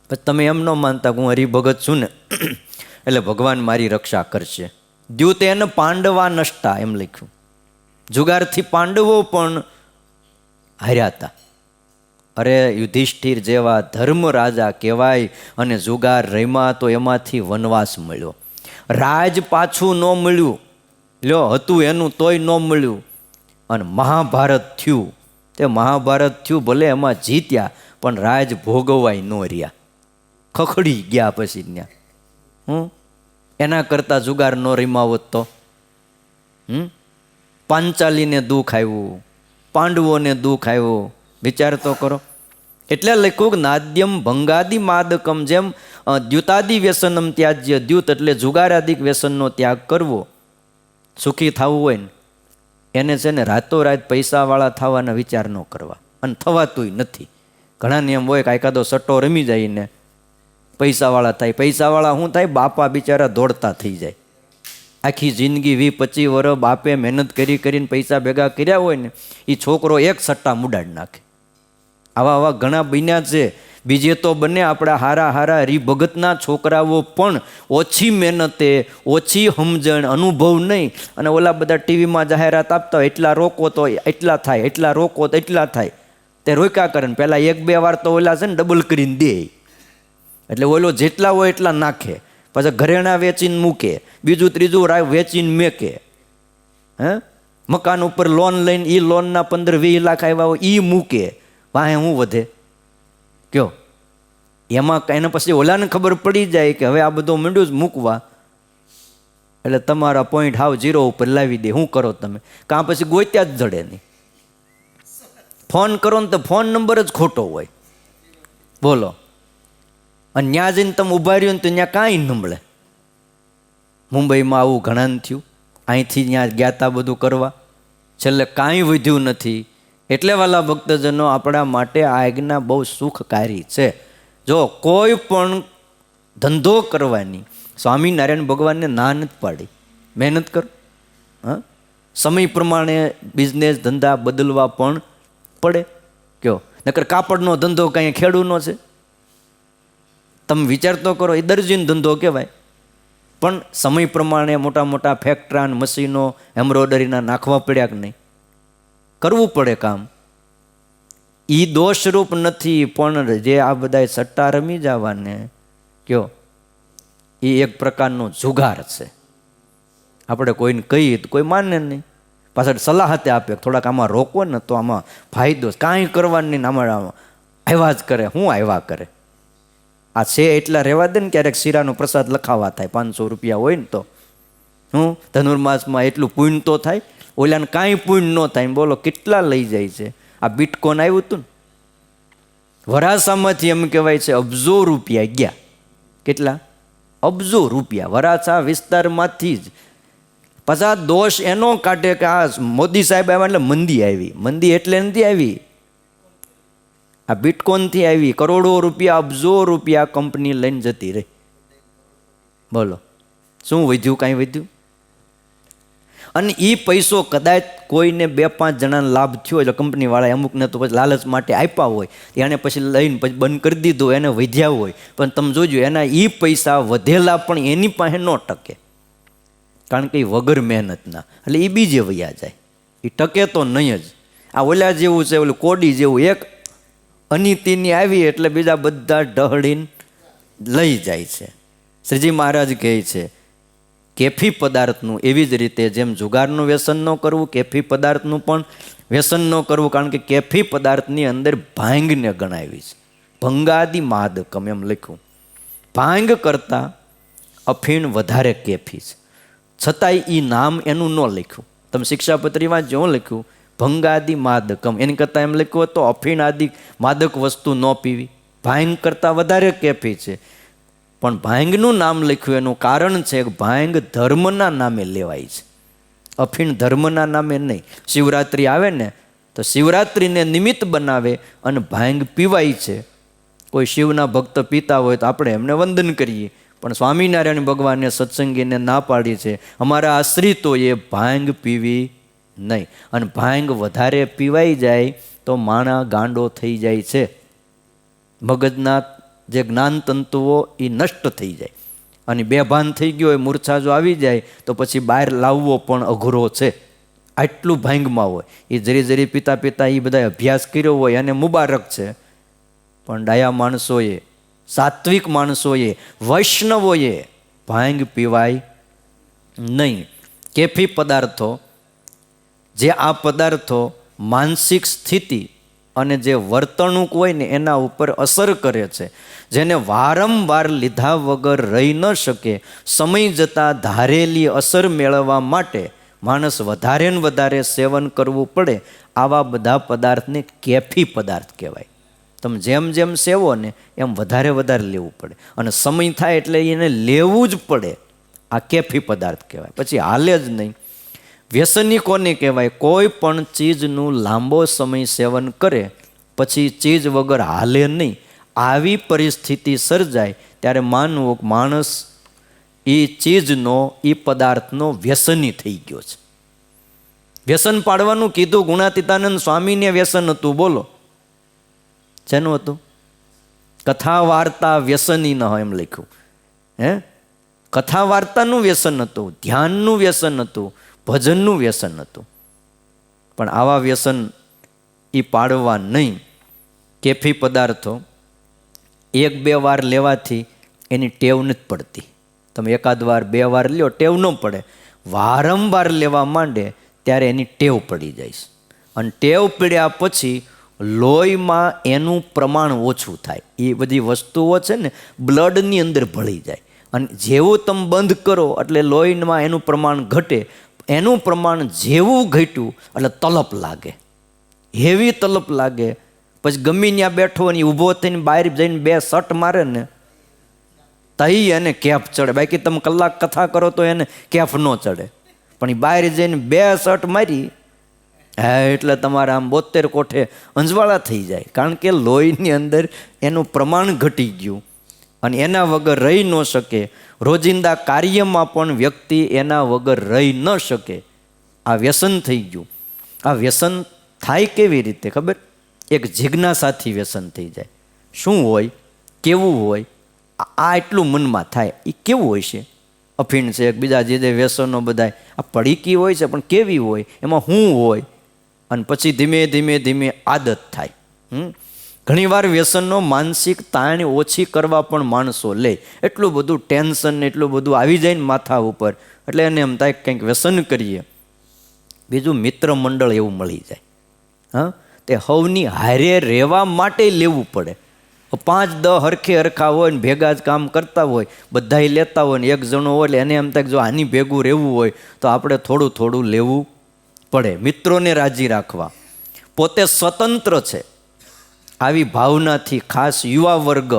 પછી તમે એમ ન માનતા કે હું હરિભગત છું ને એટલે ભગવાન મારી રક્ષા કરશે. દ્યુતેન પાંડવા નષ્ટા એમ લખ્યું. જુગારથી પાંડવો પણ હાર્યા હતા. અરે યુધિષ્ઠિર જેવા ધર્મ રાજા કહેવાય અને જુગાર રમ્યા તો એમાંથી વનવાસ મળ્યો. રાજ પાછું ન મળ્યું, લ્યો હતું એનું તોય ન મળ્યું. અને મહાભારત થયું. તે મહાભારત થયું, ભલે એમાં જીત્યા પણ રાજ ભોગવાય ન રહ્યા, ખખડી ગયા પછી ત્યાં. એના કરતાં જુગાર ન રમાવત તો પાંચાલીને દુઃખ આવ્યું, પાંડવોને દુઃખ આવ્યું. વિચાર તો કરો. એટલે લખ્યું કે નાદ્યમ ભંગાદિ માદકમ, જેમ દ્યુતાદિ વ્યસનમ ત્યાજ્ય. દ્યુત એટલે જુગારાદિક વ્યસનનો ત્યાગ કરવો. સુખી થવું હોય ને એને છે ને રાતોરાત પૈસાવાળા થવાના વિચાર ન કરવા, અને થવાતુંય નથી. ઘણા નિયમ હોય કે એકાદો સટ્ટો રમી જાય ને પૈસાવાળા થાય. પૈસાવાળા શું થાય? બાપા બિચારા દોડતા થઈ જાય. આખી જિંદગી 20-25 વર્ષ બાપે મહેનત કરીને પૈસા ભેગા કર્યા હોય ને, એ છોકરો એક સટ્ટા મુડાડી નાખે. આવા ઘણા બન્યા છે. બીજે તો બને આપણા હારા હરિભગતના છોકરાઓ પણ ઓછી મહેનતે, ઓછી સમજણ, અનુભવ નહીં, અને ઓલા બધા ટીવીમાં જાહેરાત આપતા હોય એટલા રોકો તો એટલા થાય, એટલા રોકો તો એટલા થાય. તે રોક્યા કરે ને પહેલાં 1-2 વાર તો ઓલા છે ને ડબલ કરીને દે. એટલે ઓલો જેટલા હોય એટલા નાખે, પછી ઘરેણા વેચીને મૂકે, બીજું ત્રીજું વેચીને મેકે. મકાન ઉપર લોન લઈને એ લોનના 15-20 લાખ આવ્યા હોય એ મૂકે. વાહે શું વધે? કયો એમાં એને પછી ઓલાને ખબર પડી જાય કે હવે આ બધું માંડ્યું જ મૂકવા, એટલે તમારા પોઈન્ટ હાવ 0 ઉપર લાવી દે. શું કરો તમે? કાં પછી ગોત્યા જ જડે નહીં. ફોન કરો ને તો ફોન નંબર જ ખોટો હોય. બોલો, અને ત્યાં જઈને તમે ઊભા રહ્યો ને તો ત્યાં કાંઈ ન મળે. મુંબઈમાં આવું ઘણાને થયું. અહીંથી ત્યાં ગયા તા બધું કરવા, છેલ્લે કાંઈ વધ્યું નથી. એટલે વાલા ભક્તજનો, આપણા માટે આ આજ્ઞા બહુ સુખકારી છે. જો કોઈ પણ ધંધો કરવાની સ્વામિનારાયણ ભગવાનને ના નથી પાડી. મહેનત કરો. સમય પ્રમાણે બિઝનેસ ધંધા બદલવા પણ પડે. કયો નકર કાપડનો ધંધો કાંઈ ખેડૂનો છે? તમે વિચાર તો કરો. એ દરજીનો ધંધો કહેવાય, પણ સમય પ્રમાણે મોટા મોટા ફેક્ટરા મશીનો એમ્બ્રોઇડરીના નાખવા પડ્યા કે નહીં? કરવું પડે કામ. એ દોષરૂપ નથી, પણ જે આ બધા સટ્ટા રમી જવાને કયો એ એક પ્રકારનો જુગાર છે. આપણે કોઈને કહીએ તો કોઈ માને નહીં, પાછળ સલાહતે આપે થોડાક આમાં રોકો ને તો આમાં ફાયદો. કાંઈ કરવાનું નહીં, આમાં આવ્યા જ કરે. શું આવ્યા કરે? આ છે એટલા રહેવા દે ને. ક્યારેક શીરાનો પ્રસાદ લખાવા થાય, 500 રૂપિયા હોય ને તો ધનુર્માસમાં એટલું પુણ્ય તો થાય. ઓલાને કાંઈ પુણ્ય ન થાય. બોલો કેટલા લઈ જાય છે. આ બિટકોઈન આવ્યું હતું ને, વરાછામાંથી એમ કહેવાય છે અબજો રૂપિયા ગયા. કેટલા? અબજો રૂપિયા વરાછા વિસ્તારમાંથી જ. પાછા દોષ એનો કાઢે કે આ મોદી સાહેબ આવ્યા એટલે મંદી આવી. મંદી એટલે નથી આવી, આ બિટકોઇનથી આવી કરોડો રૂપિયા, અબજો રૂપિયા કંપની લઈને જતી રહી. બોલો શું વધ્યું? કાંઈ વધ્યું? અને એ પૈસો કદાચ કોઈને 2-5 જણાને લાભ થયો એટલે કંપનીવાળાએ અમુકને તો પછી લાલચ માટે આપ્યા હોય, એને પછી લઈને પછી બંધ કરી દીધું, એને વધ્યા હોય. પણ તમે જોજો એના એ પૈસા વધેલા પણ એની પાસે ન ટકે, કારણ કે એ વગર મહેનતના, એટલે એ બીજે વયા જાય, એ ટકે તો નહીં જ. આ ઓલા જેવું છે, ઓલું કોડી જેવું, એક અનિતિની આવી એટલે બીજા બધા ઢહળીને લઈ જાય છે. શ્રીજી મહારાજ કહે છે કેફી પદાર્થનું એવી જ રીતે જેમ જુગારનું વ્યસન ન કરવું, કેફી પદાર્થનું પણ વ્યસન ન કરવું, કારણ કે કેફી પદાર્થની અંદર ભાંગને ગણાવી છે. ભંગાદિ માદકમ એમ લખ્યું. ભાંગ કરતાં અફીણ વધારે કેફી છે, છતાંય એ નામ એનું ન લખ્યું. તમે શિક્ષાપત્રીમાં જો લખ્યું ભંગાદિ માદકમ, એની કરતાં એમ લખ્યું તો અફીણ આદિ માદક વસ્તુ ન પીવી, ભાંગ કરતાં વધારે કેફી છે. પણ ભાંગનું નામ લખ્યું એનું કારણ છે કે ભાંગ ધર્મના નામે લેવાય છે, અફીણ ધર્મના નામે નહીં. શિવરાત્રિ આવે ને તો શિવરાત્રિને નિમિત્ત બનાવે અને ભાંગ પીવાય છે. કોઈ શિવના ભક્ત પીતા હોય તો આપણે એમને વંદન કરીએ, પણ સ્વામિનારાયણ ભગવાને સત્સંગીને ના પાડી છે, અમારા આશ્રિતોએ ભાંગ પીવી નહીં. અને ભાંગ વધારે પીવાઈ જાય તો માણા ગાંડો થઈ જાય છે, મગજના જે જ્ઞાન તંતુઓ એ નષ્ટ થઈ જાય, અને બેભાન થઈ ગયો હોય, મૂર્છા જો આવી જાય તો પછી બહાર લાવવો પણ અઘરો છે, આટલું ભાંગમાં હોય. એ જરી જરી પીતા પીતા એ બધા અભ્યાસ કર્યો હોય અને મુબારક છે. પણ ડાયા માણસોએ, સાત્વિક માણસોએ, વૈષ્ણવોએ ભાંગ પીવાય નહીં. કેફી પદાર્થો, જે આ પદાર્થો માનસિક સ્થિતિ અને જે વર્તણૂક હોય ને એના ઉપર અસર કરે છે, જેને વારંવાર લીધા વગર રહી ન શકે, સમય જતાં ધારેલી અસર મેળવવા માટે માણસ વધારે ને વધારે સેવન કરવું પડે, આવા બધા પદાર્થને કેફી પદાર્થ કહેવાય. તમે જેમ જેમ સેવો ને એમ વધારે વધારે લેવું પડે, અને સમય થાય એટલે એને લેવું જ પડે. આ કેફી પદાર્થ કહેવાય, પછી હાલે જ નહીં. વ્યસની કોને કહેવાય? કોઈ પણ ચીજનું લાંબો સમય સેવન કરે પછી ચીજ વગર હાલે નહીં. આવી પરિસ્થિતિ સર્જાય ત્યારે માનવું કે માણસ એ ચીજનો, એ પદાર્થનો વ્યસની થઈ ગયો છે. વ્યસન પાડવાનું કીધું ગુણાતીતાનંદ સ્વામીને વ્યસન હતું. બોલો શેનું હતું? કથા વાર્તા વ્યસની ન હોય એમ લખ્યું. કથા વાર્તાનું વ્યસન હતું, ધ્યાનનું વ્યસન હતું, ભજનનું વ્યસન હતું. પણ આવા વ્યસન એ પાડવા નહીં. કેફી પદાર્થો 1-2 વાર લેવાથી એની ટેવ નથી પડતી. તમે 1 વાર 2 વાર લ્યો, ટેવ ન પડે. વારંવાર લેવા માંડે ત્યારે એની ટેવ પડી જાય છે, અને ટેવ પડ્યા પછી લોહીમાં એનું પ્રમાણ ઓછું થાય. એ બધી વસ્તુઓ છે ને બ્લડની અંદર ભળી જાય, અને જેવું તમે બંધ કરો એટલે લોહીમાં એનું પ્રમાણ ઘટે. એનું પ્રમાણ જેવું ઘટ્યું એટલે તલપ લાગે, હેવી તલપ લાગે. પછી ગમે ત્યાં બેઠો અને ઊભો થઈને બહાર જઈને 2 સટ મારે ને તઈ એને કેફ ચડે. બાકી તમે કલાક કથા કરો તો એને કેફ ન ચડે, પણ એ બહાર જઈને 2 સટ મારી એટલે તમારા આમ 72 કોઠે અંજવાળા થઈ જાય, કારણ કે લોહીની અંદર એનું પ્રમાણ ઘટી ગયું અને એના વગર રહી ન શકે. રોજિંદા કાર્યમાં પણ વ્યક્તિ એના વગર રહી ન શકે. આ વ્યસન થઈ ગયું. આ વ્યસન થાય કેવી રીતે ખબર? એક જિજ્ઞાસાથી વ્યસન થઈ જાય. શું હોય, કેવું હોય, આ એટલું મનમાં થાય. એ કેવું હોય છે? અફીણ છે, બીજા જે વ્યસનો બધા, આ પડીકી હોય છે પણ કેવી હોય, એમાં શું હોય? અને પછી ધીમે ધીમે ધીમે આદત થાય. ઘણીવાર વ્યસનનો માનસિક તાણ ઓછી કરવા પણ માણસો લે. એટલું બધું ટેન્શન, એટલું બધું આવી જાય ને માથા ઉપર, એટલે એને એમ થાય કંઈક વ્યસન કરીએ. બીજું મિત્ર મંડળ એવું મળી જાય. તે હવની હારે રહેવા માટે લેવું પડે. 5-10 હરખે હરખા હોય ને ભેગા જ કામ કરતા હોય, બધા લેતા હોય ને એક જણો હોય એટલે એને એમ થાય કે જો આની ભેગું રહેવું હોય તો આપણે થોડું થોડું લેવું પડે, મિત્રોને રાજી રાખવા. પોતે સ્વતંત્ર છે આવી ભાવનાથી ખાસ યુવા વર્ગ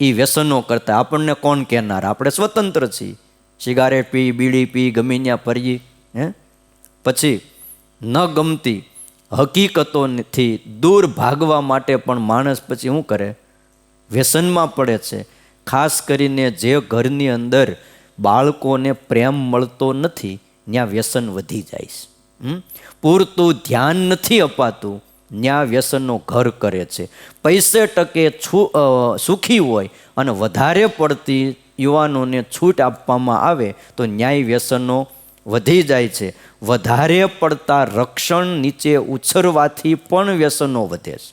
એ વ્યસનો કરતા. આપણને કોણ કહેનાર? આપણે સ્વતંત્ર છીએ. સિગારેટ પી, બીડી પી, ગમે ત્યાં ફરીએ. પછી ન ગમતી હકીકતોથી દૂર ભાગવા માટે પણ માણસ પછી શું કરે? વ્યસનમાં પડે છે. ખાસ કરીને જે ઘરની અંદર બાળકોને પ્રેમ મળતો નથી ત્યાં વ્યસન વધી જાય છે. પૂરતું ધ્યાન નથી અપાતું ત્યાં વ્યસનનો ઘર કરે છે. પૈસે ટકે સુખી હોય અને વધારે પડતી યુવાનોને છૂટ આપવામાં આવે તો ન્યાય વ્યસનો વધી જાય છે. વધારે પડતા રક્ષણ નીચે ઉછરવાથી પણ વ્યસનો વધે છે.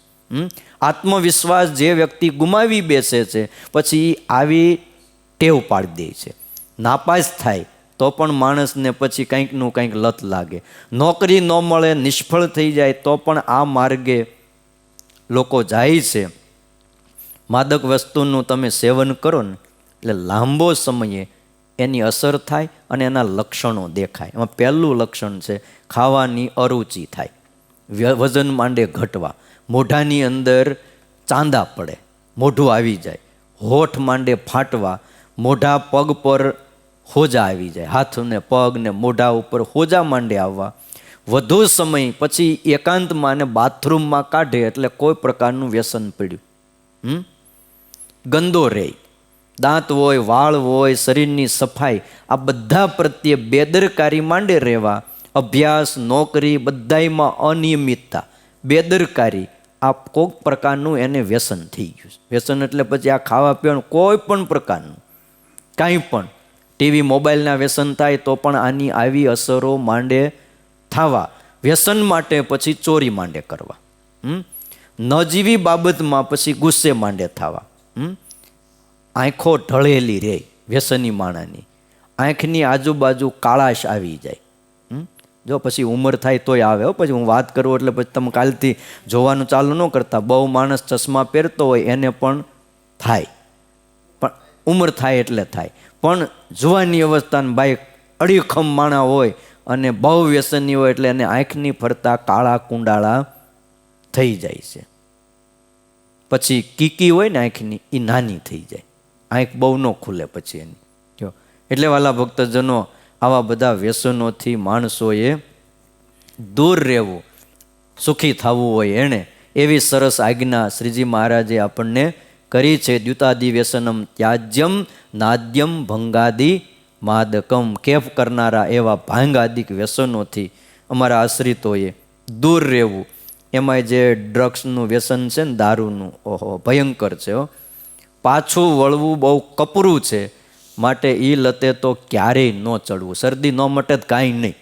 આત્મવિશ્વાસ જે વ્યક્તિ ગુમાવી બેસે છે પછી આવી ટેવ પાડી દે છે. નાપાસ થાય તો પણ માણસને પછી કંઈકનું કંઈક લત લાગે. નોકરી ન મળે, નિષ્ફળ થઈ જાય તો પણ આ માર્ગે લોકો જાય છે. માદક વસ્તુનું તમે સેવન કરો ને એટલે લાંબો સમયે એની અસર થાય અને એના લક્ષણો દેખાય. એમાં પહેલું લક્ષણ છે ખાવાની અરુચિ થાય, વજન માંડે ઘટવા, મોઢાની અંદર ચાંદા પડે, મોઢું આવી જાય, હોઠ માંડે ફાટવા, મોઢા પગ પર હોજા આવી જાય, હાથ ને પગ ને મોઢા ઉપર હોજા માંડે આવવા. વધુ સમય પછી એકાંતમાં અને બાથરૂમમાં કાઢે એટલે કોઈ પ્રકારનું વ્યસન પડ્યું. ગંદો રહે, દાંત હોય, વાળ હોય, શરીરની સફાઈ, આ બધા પ્રત્યે બેદરકારી માંડે રહેવા. અભ્યાસ, નોકરી બધામાં અનિયમિતતા, બેદરકારી, આ કોઈક પ્રકારનું એને વ્યસન થઈ ગયું. વ્યસન એટલે પછી આ ખાવા પીવાનું કોઈ પણ પ્રકારનું કાંઈ પણ, ટીવી મોબાઈલના વ્યસન થાય તો પણ આની આવી અસરો માંડે થવા. વ્યસન માટે પછી ચોરી માંડે કરવા, નજીવી બાબતમાં પછી ગુસ્સે માંડે થવા. આંખો ઢળેલી રહે વ્યસની માણાની, આંખની આજુબાજુ કાળાશ આવી જાય. જો પછી ઉંમર થાય તોય આવે. પછી હું વાત કરું એટલે પછી તમે કાલથી જોવાનું ચાલુ ન કરતા. બહુ માણસ ચશ્મા પહેરતો હોય એને પણ થાય, પણ ઉંમર થાય એટલે થાય. પણ જુવાની અવસ્થાને ભાઈ અડીખમ માણા હોય અને બહુ વ્યસની હોય એટલે એને આંખની ફરતા કાળા કુંડાળા થઈ જાય છે. પછી કીકી હોય ને આંખની એ નાની થઈ જાય, આંખ બહુ ન ખુલે પછી એની. જો એટલે વાલા ભક્તજનો, આવા બધા વ્યસનોથી માણસોએ દૂર રહેવું, સુખી થવું હોય એણે એવી સરસ આજ્ઞા શ્રીજી મહારાજે આપણને કરી છે. દ્યુતાદિ વ્યસનમ ત્યાજ્યમ નાદ્યમ ભંગાદિ માદકમ. કેફ કરનારા એવા ભાંગાદિક વ્યસનોથી અમારા આશ્રિતોએ દૂર રહેવું. એમાં જે ડ્રગ્સનું વ્યસન છે ને, દારૂનું, ઓહો ભયંકર છે. પાછું વળવું બહુ કપરું છે. માટે એ લતે તો ક્યારેય ન ચડવું. શરદી ન મટે જ કાંઈ નહીં.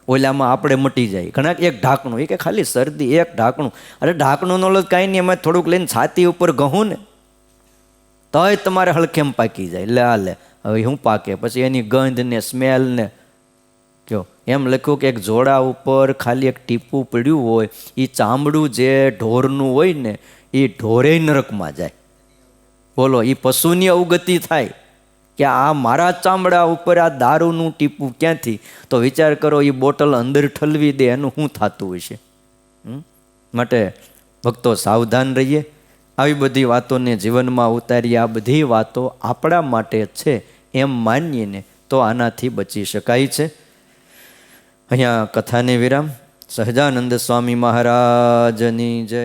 ઓલામાં આપણે મટી જાય. ઘણા એક ઢાંકણું, એ કે ખાલી શરદી એક ઢાંકણું. અરે ઢાંકણું ન લો કાંઈ નહીં, એમાં થોડુંક લઈને છાતી ઉપર ઘઉં ને તોય તમારે હળખેમ પાકી જાય. લે આ લે હવે શું પાકે? પછી એની ગંધ ને સ્મેલ ને કયો. એમ લખ્યું કે એક જોડા ઉપર ખાલી એક ટીપું પડ્યું હોય, એ ચામડું જે ઢોરનું હોય ને એ ઢોરે નરકમાં જાય. બોલો, એ પશુની અવગતિ થાય કે આ મારા ચામડા ઉપર આ દારૂનું ટીપું ક્યાંથી? તો વિચાર કરો, એ બોટલ અંદર ઠલવી દે એનું શું થતું હશે. માટે ભક્તો સાવધાન રહીએ. આવી બધી વાતોને જીવનમાં ઉતારીએ. આ બધી વાતો આપણા માટે છે એમ માનીએ ને તો આનાથી બચી શકાય છે. અહીંયા કથાને વિરામ. સહજાનંદ સ્વામી મહારાજની જય.